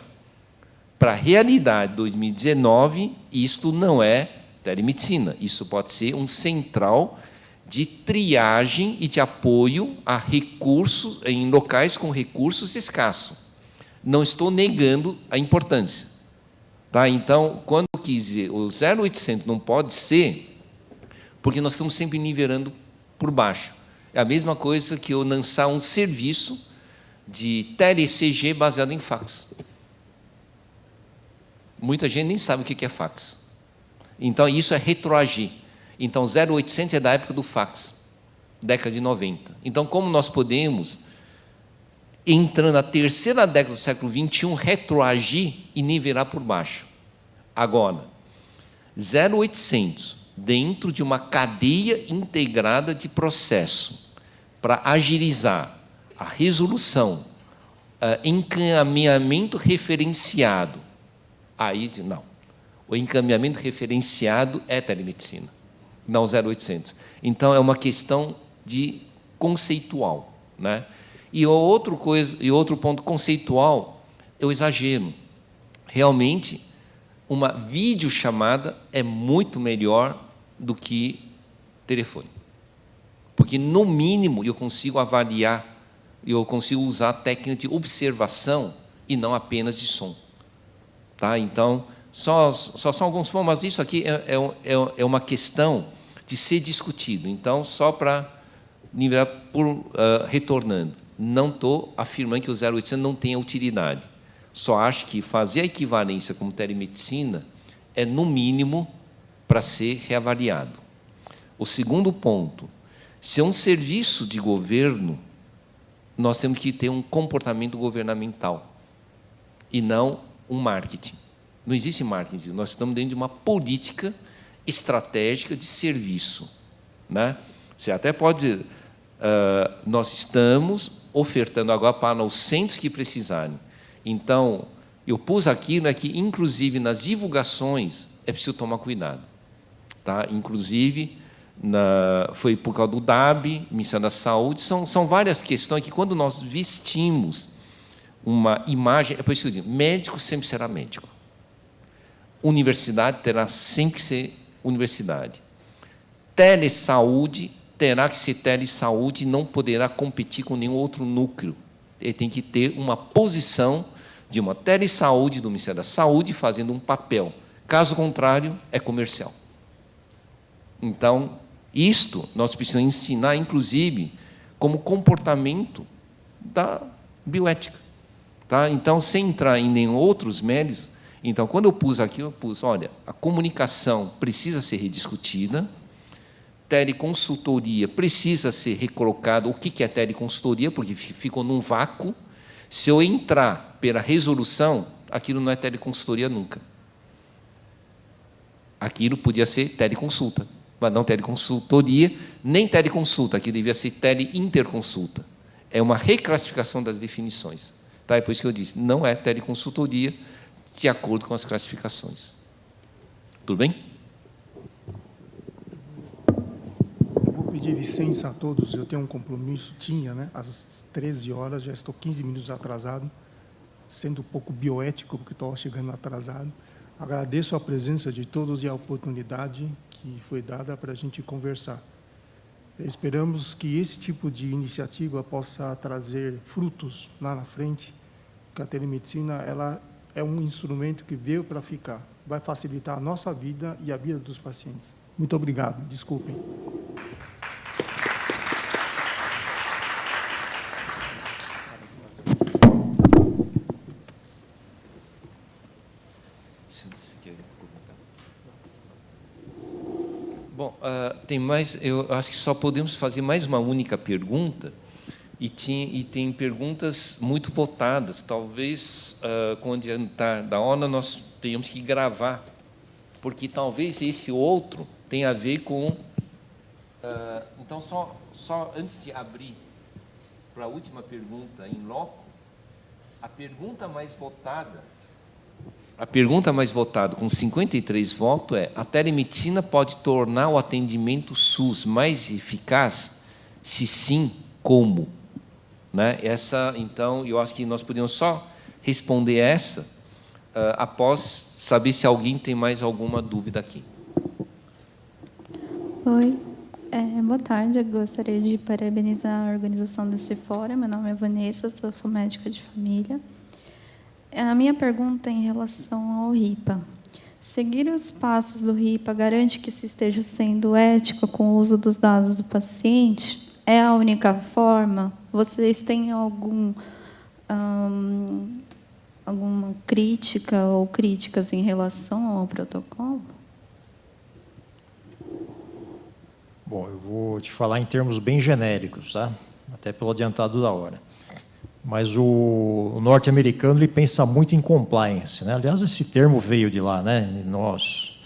Para a realidade de 2019, isto não é telemedicina. Isso pode ser um central de triagem e de apoio a recursos em locais com recursos escassos. Não estou negando a importância. Tá? Então, quando eu quis dizer o 0800 não pode ser, porque nós estamos sempre nivelando por baixo. É a mesma coisa que eu lançar um serviço de tele-ECG baseado em fax. Muita gente nem sabe o que é fax. Então, isso é retroagir. Então, 0800 é da época do fax, década de 90. Então, como nós podemos, entrando na terceira década do século XXI, retroagir e nivelar por baixo? Agora, 0800, dentro de uma cadeia integrada de processo, para agilizar a resolução, encaminhamento referenciado. Aí, não. O encaminhamento referenciado é telemedicina, não 0800. Então, é uma questão de conceitual, né? E outro ponto conceitual é o exagero. Realmente, uma videochamada é muito melhor do que telefone. Porque, no mínimo, eu consigo avaliar, eu consigo usar a técnica de observação e não apenas de som. Tá? Então, só são alguns pontos, mas isso aqui é uma questão de ser discutido. Então, só para nivelar retornando, não estou afirmando que o 0800 não tenha utilidade. Só acho que fazer a equivalência como telemedicina é, no mínimo, para ser reavaliado. O segundo ponto, se é um serviço de governo, nós temos que ter um comportamento governamental e não um marketing. Não existe marketing, nós estamos dentro de uma política estratégica de serviço, né? Você até pode dizer, nós estamos ofertando agora para os centros que precisarem. Então, eu pus aqui, né, que, inclusive, nas divulgações, é preciso tomar cuidado. Tá? Inclusive, foi por causa do DAB, Ministério da Saúde, são várias questões que, quando nós vestimos uma imagem, é por isso que eu digo, médico sempre será médico. Universidade terá sempre que ser universidade. Telesaúde terá que ser telesaúde e não poderá competir com nenhum outro núcleo. Ele tem que ter uma posição de uma telesaúde do Ministério da Saúde fazendo um papel. Caso contrário, é comercial. Então, isto nós precisamos ensinar, inclusive, como comportamento da bioética. Tá? Então, sem entrar em nenhum outros méritos, então, quando eu pus aqui, eu pus, olha, a comunicação precisa ser rediscutida, teleconsultoria precisa ser recolocada. O que é teleconsultoria? Porque ficou num vácuo. Se eu entrar pela resolução, aquilo não é teleconsultoria nunca. Aquilo podia ser teleconsulta, mas não teleconsultoria, nem teleconsulta, aquilo devia ser teleinterconsulta. É uma reclassificação das definições. Tá? É por isso que eu disse, não é teleconsultoria, de acordo com as classificações. Tudo bem? Eu vou pedir licença a todos, eu tenho um compromisso, né? Às 13 horas, já estou 15 minutos atrasado, sendo um pouco bioético, porque estou chegando atrasado. Agradeço a presença de todos e a oportunidade que foi dada para a gente conversar. Esperamos que esse tipo de iniciativa possa trazer frutos lá na frente, que a telemedicina ela é um instrumento que veio para ficar. Vai facilitar a nossa vida e a vida dos pacientes. Muito obrigado. Desculpem. Bom, tem mais. Eu acho que só podemos fazer mais uma única pergunta. E tem perguntas muito votadas. Talvez, com o adiantar da hora, nós tenhamos que gravar, porque talvez esse outro tenha a ver com... então, só antes de abrir para a última pergunta em loco, a pergunta mais votada, com 53 votos, é: a telemedicina pode tornar o atendimento SUS mais eficaz? Se sim, como? Né? Então, eu acho que nós podemos só responder essa, após saber se alguém tem mais alguma dúvida aqui. Oi, boa tarde. Eu gostaria de parabenizar a organização desse fórum. Meu nome é Vanessa, sou médica de família. A minha pergunta é em relação ao RIPA. Seguir os passos do RIPA garante que se esteja sendo ético com o uso dos dados do paciente? É a única forma? Vocês têm alguma crítica ou críticas em relação ao protocolo? Bom, eu vou te falar em termos bem genéricos, tá? Até pelo adiantado da hora. Mas o norte-americano ele pensa muito em compliance, né? Aliás, esse termo veio de lá, né? Nós,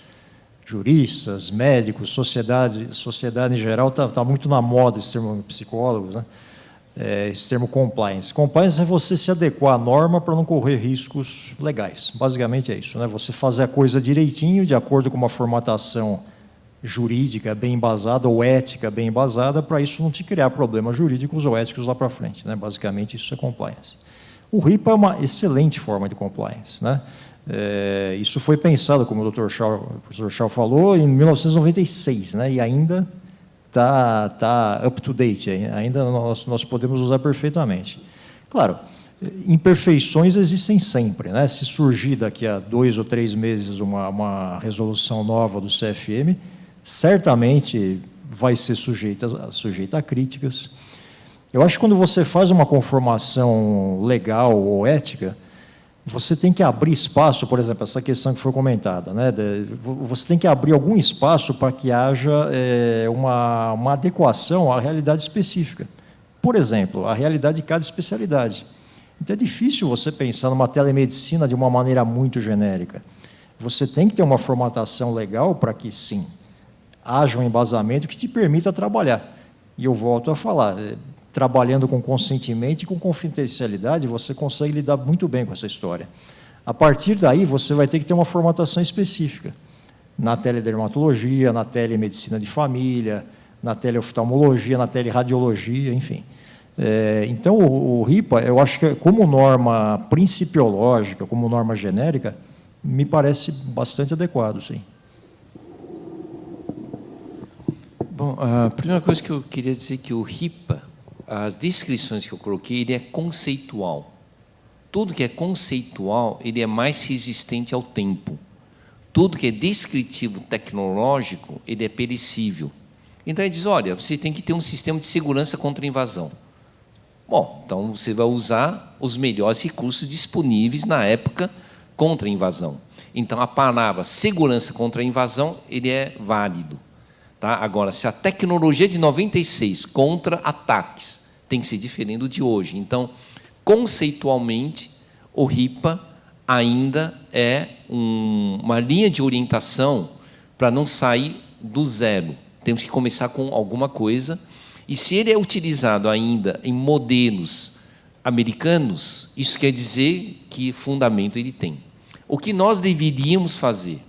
juristas, médicos, sociedade em geral, tá muito na moda esse termo, psicólogos, né? Esse termo compliance. Compliance é você se adequar à norma para não correr riscos legais. Basicamente é isso, né? Você fazer a coisa direitinho, de acordo com uma formatação jurídica bem embasada ou ética bem embasada, para isso não te criar problemas jurídicos ou éticos lá para frente, né? Basicamente, isso é compliance. O RIPA é uma excelente forma de compliance, né? Isso foi pensado, como o professor Shaw falou, em 1996, né? E ainda está up to date, ainda nós podemos usar perfeitamente. Claro, imperfeições existem sempre, né? Se surgir daqui a 2 ou 3 meses uma resolução nova do CFM, certamente vai ser sujeita a críticas. Eu acho que quando você faz uma conformação legal ou ética, você tem que abrir espaço, por exemplo, essa questão que foi comentada, né? Você tem que abrir algum espaço para que haja uma adequação à realidade específica. Por exemplo, a realidade de cada especialidade. Então, é difícil você pensar numa telemedicina de uma maneira muito genérica. Você tem que ter uma formatação legal para que, sim, haja um embasamento que te permita trabalhar. E eu volto a falar, trabalhando com consentimento e com confidencialidade, você consegue lidar muito bem com essa história. A partir daí, você vai ter que ter uma formatação específica. Na teledermatologia, na telemedicina de família, na teleoftalmologia, na teleradiologia, enfim. Então, o RIPA, eu acho que como norma principiológica, como norma genérica, me parece bastante adequado, sim. Bom, a primeira coisa que eu queria dizer é que o RIPA, as descrições que eu coloquei, ele é conceitual. Tudo que é conceitual, ele é mais resistente ao tempo. Tudo que é descritivo tecnológico, ele é perecível. Então, ele diz, olha, você tem que ter um sistema de segurança contra a invasão. Bom, então você vai usar os melhores recursos disponíveis na época contra a invasão. Então, a palavra segurança contra a invasão, ele é válido. Tá? Agora, se a tecnologia de 96 contra ataques tem que ser diferente do de hoje. Então, conceitualmente, o RIPA ainda é uma linha de orientação para não sair do zero. Temos que começar com alguma coisa. E se ele é utilizado ainda em modelos americanos, isso quer dizer que fundamento ele tem. O que nós deveríamos fazer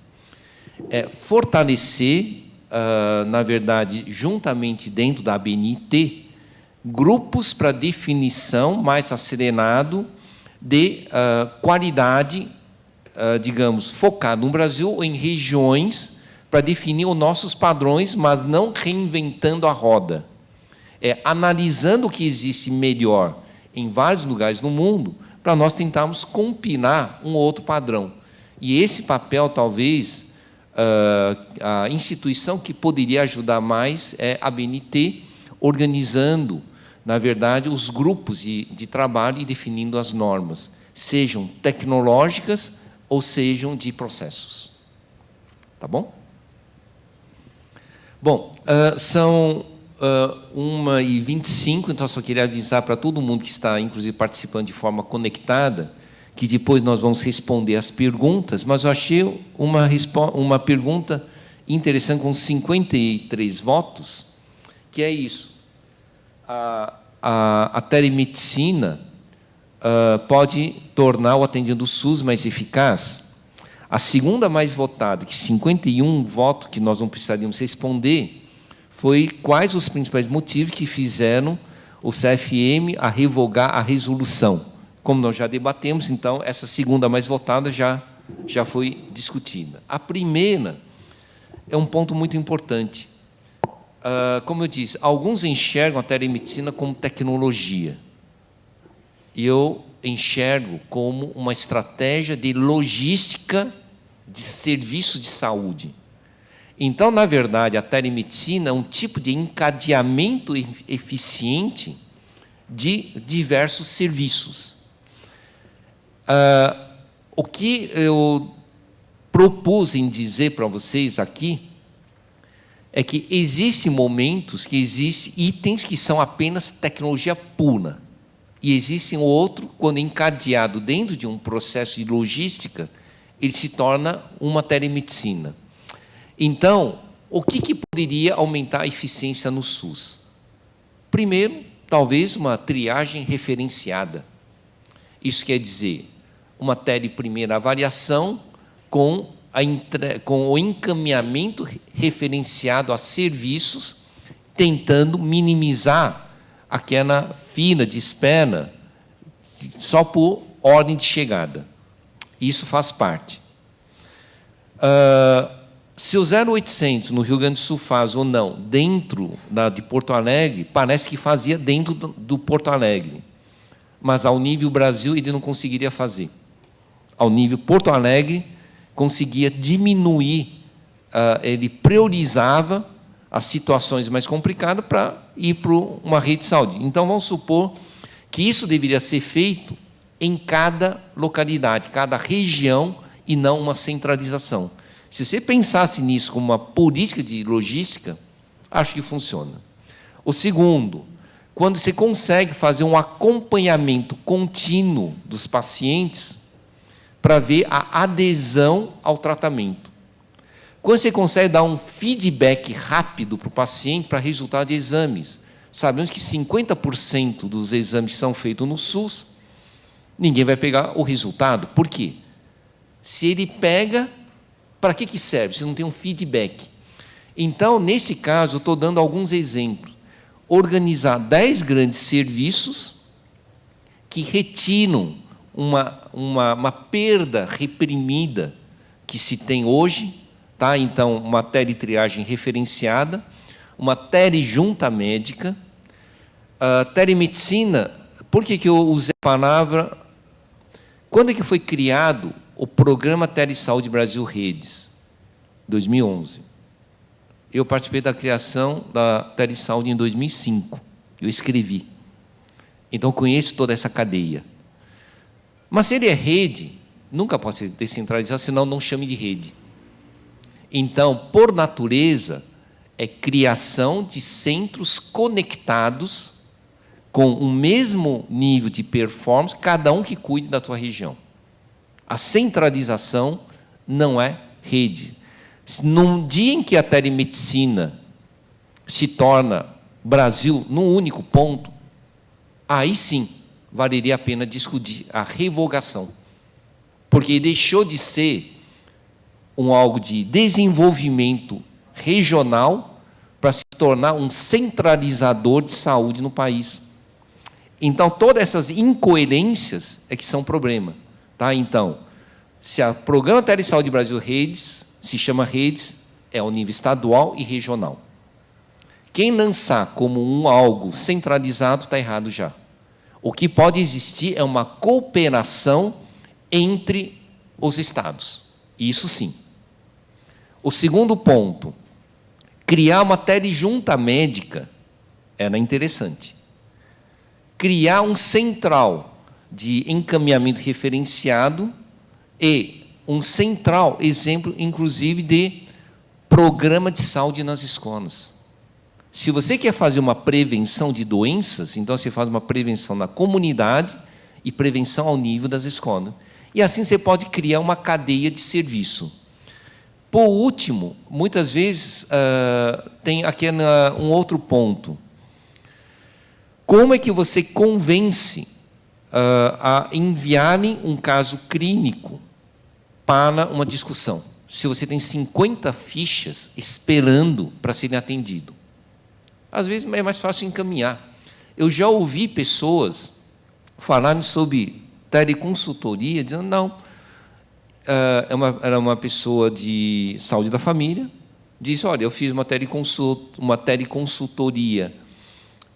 é fortalecer, na verdade, juntamente dentro da ABNT, grupos para definição mais acelerado de qualidade, digamos, focado no Brasil ou em regiões para definir os nossos padrões, mas não reinventando a roda. Analisando o que existe melhor em vários lugares no mundo, para nós tentarmos compilar um outro padrão. E esse papel, talvez, a instituição que poderia ajudar mais é a ABNT, organizando, na verdade, os grupos de trabalho e definindo as normas, sejam tecnológicas ou sejam de processos. Tá bom? Bom, são 1h25, então só queria avisar para todo mundo que está, inclusive, participando de forma conectada, que depois nós vamos responder as perguntas, mas eu achei uma pergunta interessante com 53 votos, que é isso. A telemedicina pode tornar o atendimento do SUS mais eficaz? A segunda mais votada, que 51 votos, que nós não precisaríamos responder, foi quais os principais motivos que fizeram o CFM a revogar a resolução, como nós já debatemos, então, essa segunda mais votada já foi discutida. A primeira é um ponto muito importante. Como eu disse, alguns enxergam a telemedicina como tecnologia. E eu enxergo como uma estratégia de logística de serviço de saúde. Então, na verdade, a telemedicina é um tipo de encadeamento eficiente de diversos serviços. O que eu propus em dizer para vocês aqui é que existem momentos que existem itens que são apenas tecnologia pura. E existem outro, quando encadeado dentro de um processo de logística, ele se torna uma telemedicina. Então, o que poderia aumentar a eficiência no SUS? Primeiro, talvez uma triagem referenciada. Isso quer dizer, uma primeira avaliação com o encaminhamento referenciado a serviços, tentando minimizar aquela fila de espera só por ordem de chegada. Isso faz parte. Se o 0800 no Rio Grande do Sul faz ou não dentro de Porto Alegre, parece que fazia dentro do Porto Alegre. Mas, ao nível Brasil, ele não conseguiria fazer. Ao nível Porto Alegre, conseguia diminuir, ele priorizava as situações mais complicadas para ir para uma rede de saúde. Então, vamos supor que isso deveria ser feito em cada localidade, cada região, e não uma centralização. Se você pensasse nisso como uma política de logística, acho que funciona. O segundo, quando você consegue fazer um acompanhamento contínuo dos pacientes para ver a adesão ao tratamento. Quando você consegue dar um feedback rápido para o paciente para resultado de exames. Sabemos que 50% dos exames que são feitos no SUS, ninguém vai pegar o resultado. Por quê? Se ele pega, para que serve? Se não tem um feedback. Então, nesse caso, eu estou dando alguns exemplos. Organizar 10 grandes serviços que retiram uma perda reprimida que se tem hoje, tá? Então, uma teletriagem referenciada, uma telejunta médica, telemedicina. Por que eu usei a palavra? Quando é que foi criado o Programa Telesaúde Brasil Redes? 2011. Eu participei da criação da Telesaúde em 2005. Eu escrevi. Então, conheço toda essa cadeia. Mas se ele é rede, nunca pode ser descentralizado, senão não chame de rede. Então, por natureza, é criação de centros conectados com o mesmo nível de performance, cada um que cuide da tua região. A centralização não é rede. Num dia em que a telemedicina se torna Brasil num único ponto, aí sim valeria a pena discutir a revogação, porque deixou de ser algo de desenvolvimento regional para se tornar um centralizador de saúde no país. Então, todas essas incoerências é que são problema. Tá? Então, se o Programa Telesaúde Brasil Redes se chama Redes, é ao nível estadual e regional. Quem lançar como algo centralizado está errado já. O que pode existir é uma cooperação entre os estados. Isso sim. O segundo ponto, criar uma telejunta médica era interessante. Criar um central de encaminhamento referenciado e um central, exemplo, inclusive, de programa de saúde nas escolas. Se você quer fazer uma prevenção de doenças, então você faz uma prevenção na comunidade e prevenção ao nível das escolas. E assim você pode criar uma cadeia de serviço. Por último, muitas vezes tem aqui um outro ponto. Como é que você convence a enviarem um caso clínico para uma discussão, se você tem 50 fichas esperando para serem atendidos? Às vezes é mais fácil encaminhar. Eu já ouvi pessoas falarem sobre teleconsultoria, dizendo, não, era uma pessoa de saúde da família, disse, olha, eu fiz uma teleconsultoria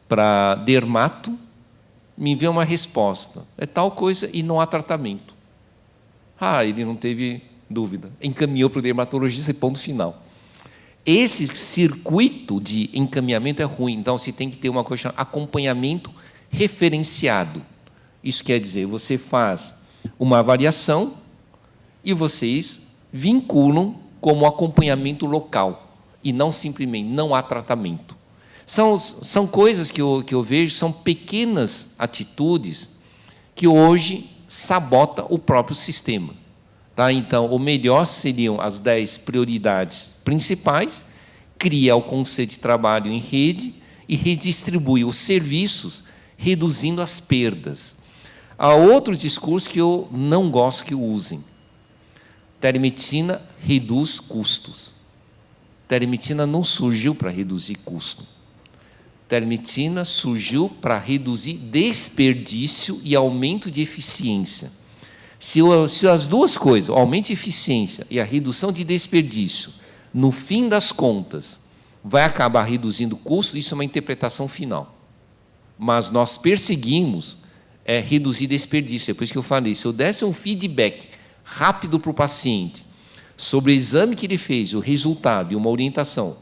para dermato, me enviou uma resposta, é tal coisa e não há tratamento. Ele não teve dúvida, encaminhou para o dermatologista e ponto final. Esse circuito de encaminhamento é ruim, então você tem que ter uma coisa chamada acompanhamento referenciado. Isso quer dizer, você faz uma avaliação e vocês vinculam como acompanhamento local, e não simplesmente, não há tratamento. São coisas que eu vejo, são pequenas atitudes que hoje sabotam o próprio sistema. Tá? Então, o melhor seriam as 10 prioridades principais, cria o conceito de trabalho em rede e redistribui os serviços, reduzindo as perdas. Há outro discurso que eu não gosto que usem. Telemedicina reduz custos. Telemedicina não surgiu para reduzir custo. Telemedicina surgiu para reduzir desperdício e aumento de eficiência. Se as duas coisas, o aumento de eficiência e a redução de desperdício, no fim das contas, vai acabar reduzindo custo, isso é uma interpretação final. Mas nós perseguimos reduzir desperdício. É por isso que eu falei, se eu desse um feedback rápido para o paciente sobre o exame que ele fez, o resultado e uma orientação,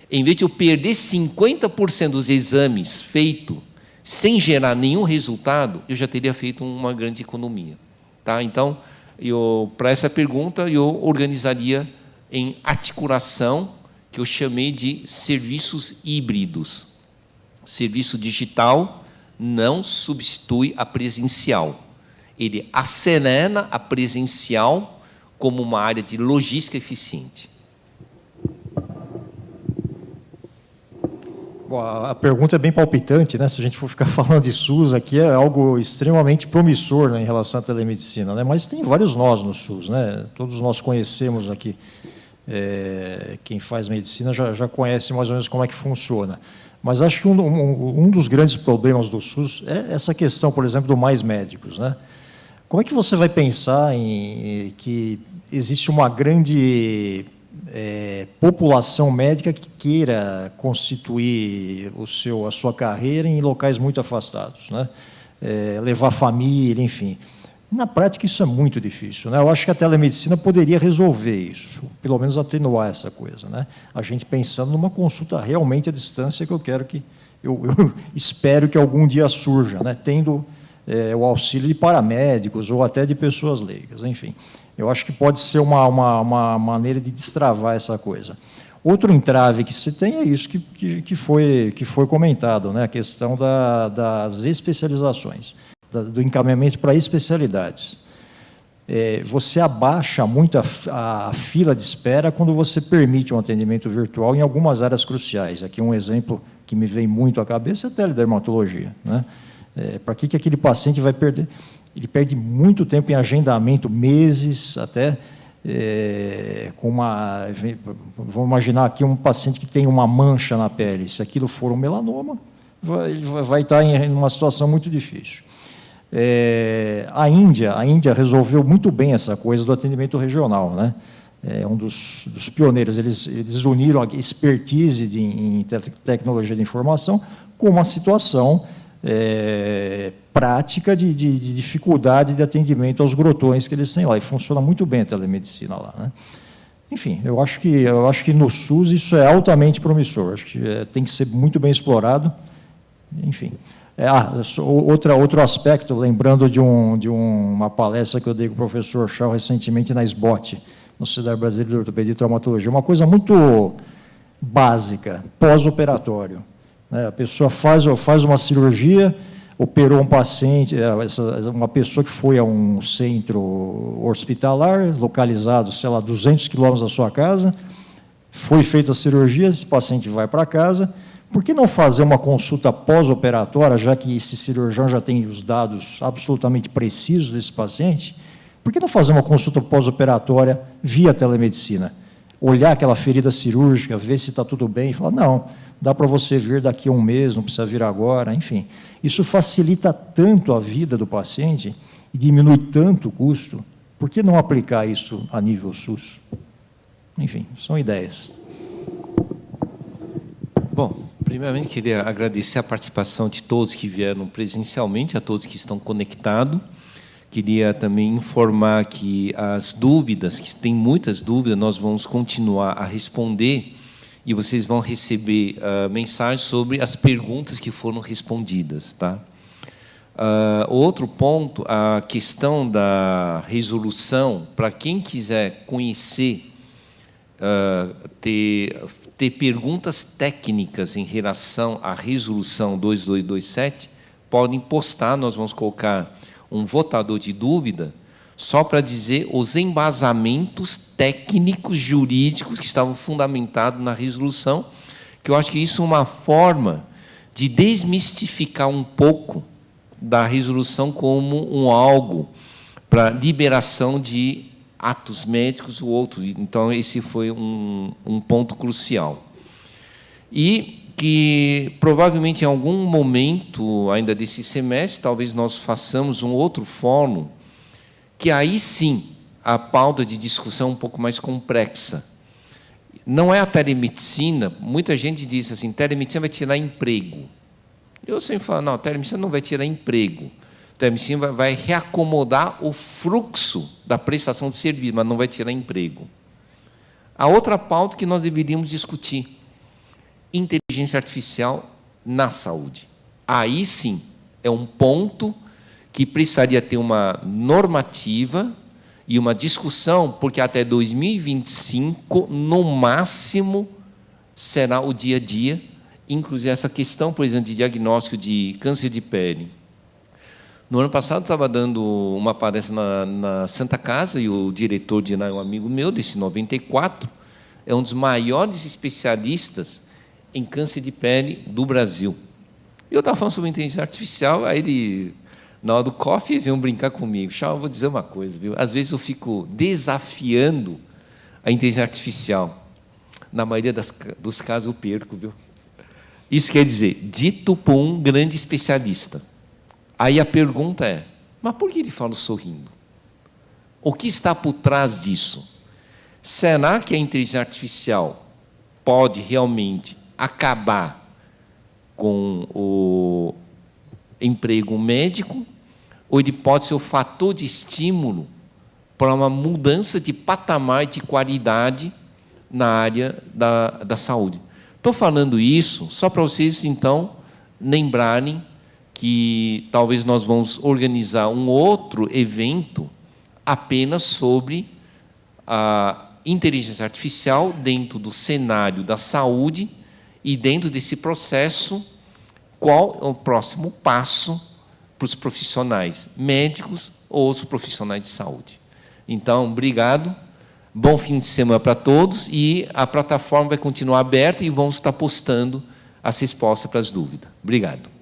em vez de eu perder 50% dos exames feitos sem gerar nenhum resultado, eu já teria feito uma grande economia. Tá? Então, para essa pergunta, eu organizaria em articulação, que eu chamei de serviços híbridos. Serviço digital não substitui a presencial. Ele acelera a presencial como uma área de logística eficiente. Bom, a pergunta é bem palpitante, né? Se a gente for ficar falando de SUS aqui, é algo extremamente promissor, né, em relação à telemedicina, né? Mas tem vários nós no SUS, né? Todos nós conhecemos aqui, quem faz medicina já conhece mais ou menos como é que funciona. Mas acho que um dos grandes problemas do SUS é essa questão, por exemplo, do mais médicos, né? Como é que você vai pensar em que existe uma grande população médica que queira constituir a sua carreira em locais muito afastados, né? Levar família, enfim. Na prática, isso é muito difícil, né? Eu acho que a telemedicina poderia resolver isso, pelo menos atenuar essa coisa, né? A gente pensando numa consulta realmente à distância, que eu espero que algum dia surja, né? Tendo o auxílio de paramédicos ou até de pessoas leigas, enfim. Eu acho que pode ser uma maneira de destravar essa coisa. Outro entrave que se tem é isso que foi comentado, né? A questão das especializações, do encaminhamento para especialidades. Você abaixa muito a fila de espera quando você permite um atendimento virtual em algumas áreas cruciais. Aqui um exemplo que me vem muito à cabeça é a teledermatologia, né? Para que aquele paciente vai perder? Ele perde muito tempo em agendamento, meses, até vamos imaginar aqui um paciente que tem uma mancha na pele. Se aquilo for um melanoma, ele vai estar em uma situação muito difícil. A Índia resolveu muito bem essa coisa do atendimento regional, né? Um dos pioneiros. Eles uniram a expertise em tecnologia de informação com uma situação prática de dificuldade de atendimento aos grotões que eles têm lá, e funciona muito bem a telemedicina lá, né? Enfim, eu acho que no SUS isso é altamente promissor, acho que tem que ser muito bem explorado, enfim. Outro aspecto, lembrando de uma palestra que eu dei com o professor Chau recentemente na SBOT, no Sociedade Brasileira de Ortopedia e Traumatologia, uma coisa muito básica, pós-operatório. A pessoa faz uma cirurgia, operou um paciente, uma pessoa que foi a um centro hospitalar, localizado, sei lá, 200 quilômetros da sua casa, foi feita a cirurgia, esse paciente vai para casa. Por que não fazer uma consulta pós-operatória, já que esse cirurgião já tem os dados absolutamente precisos desse paciente? Por que não fazer uma consulta pós-operatória via telemedicina? Olhar aquela ferida cirúrgica, ver se está tudo bem e falar, não, dá para você vir daqui a um mês, não precisa vir agora, enfim. Isso facilita tanto a vida do paciente e diminui tanto o custo, por que não aplicar isso a nível SUS? Enfim, são ideias. Bom, primeiramente queria agradecer a participação de todos que vieram presencialmente, a todos que estão conectados. Queria também informar que as dúvidas, que tem muitas dúvidas, nós vamos continuar a responder e vocês vão receber mensagens sobre as perguntas que foram respondidas, tá? Outro ponto, a questão da resolução, para quem quiser conhecer, ter perguntas técnicas em relação à resolução 2227, podem postar, nós vamos colocar um votador de dúvida, só para dizer os embasamentos técnicos, jurídicos que estavam fundamentados na resolução, que eu acho que isso é uma forma de desmistificar um pouco da resolução como um algo para liberação de atos médicos ou outros. Então, esse foi um ponto crucial. E que, provavelmente, em algum momento ainda desse semestre, talvez nós façamos um outro fórum, que aí sim a pauta de discussão é um pouco mais complexa. Não é a telemedicina, muita gente diz assim, telemedicina vai tirar emprego. Eu sempre falo, não, a telemedicina não vai tirar emprego. A telemedicina vai reacomodar o fluxo da prestação de serviço, mas não vai tirar emprego. A outra pauta que nós deveríamos discutir, inteligência artificial na saúde. Aí sim, é um ponto que precisaria ter uma normativa e uma discussão, porque até 2025, no máximo, será o dia a dia, inclusive essa questão, por exemplo, de diagnóstico de câncer de pele. No ano passado, estava dando uma palestra na Santa Casa, e o diretor de lá é um amigo meu, desse 94, é um dos maiores especialistas em câncer de pele do Brasil. Eu estava falando sobre inteligência artificial, aí ele, na hora do coffee, veio brincar comigo. Eu vou dizer uma coisa, viu? Às vezes eu fico desafiando a inteligência artificial. Na maioria dos casos eu perco, viu? Isso quer dizer, dito por um grande especialista. Aí a pergunta é, mas por que ele fala sorrindo? O que está por trás disso? Será que a inteligência artificial pode realmente acabar com o emprego médico, ou ele pode ser o fator de estímulo para uma mudança de patamar de qualidade na área da saúde? Estou falando isso só para vocês, então, lembrarem que talvez nós vamos organizar um outro evento apenas sobre a inteligência artificial dentro do cenário da saúde e dentro desse processo, qual é o próximo passo para os profissionais médicos ou os profissionais de saúde. Então, obrigado, bom fim de semana para todos, e a plataforma vai continuar aberta e vamos estar postando as respostas para as dúvidas. Obrigado.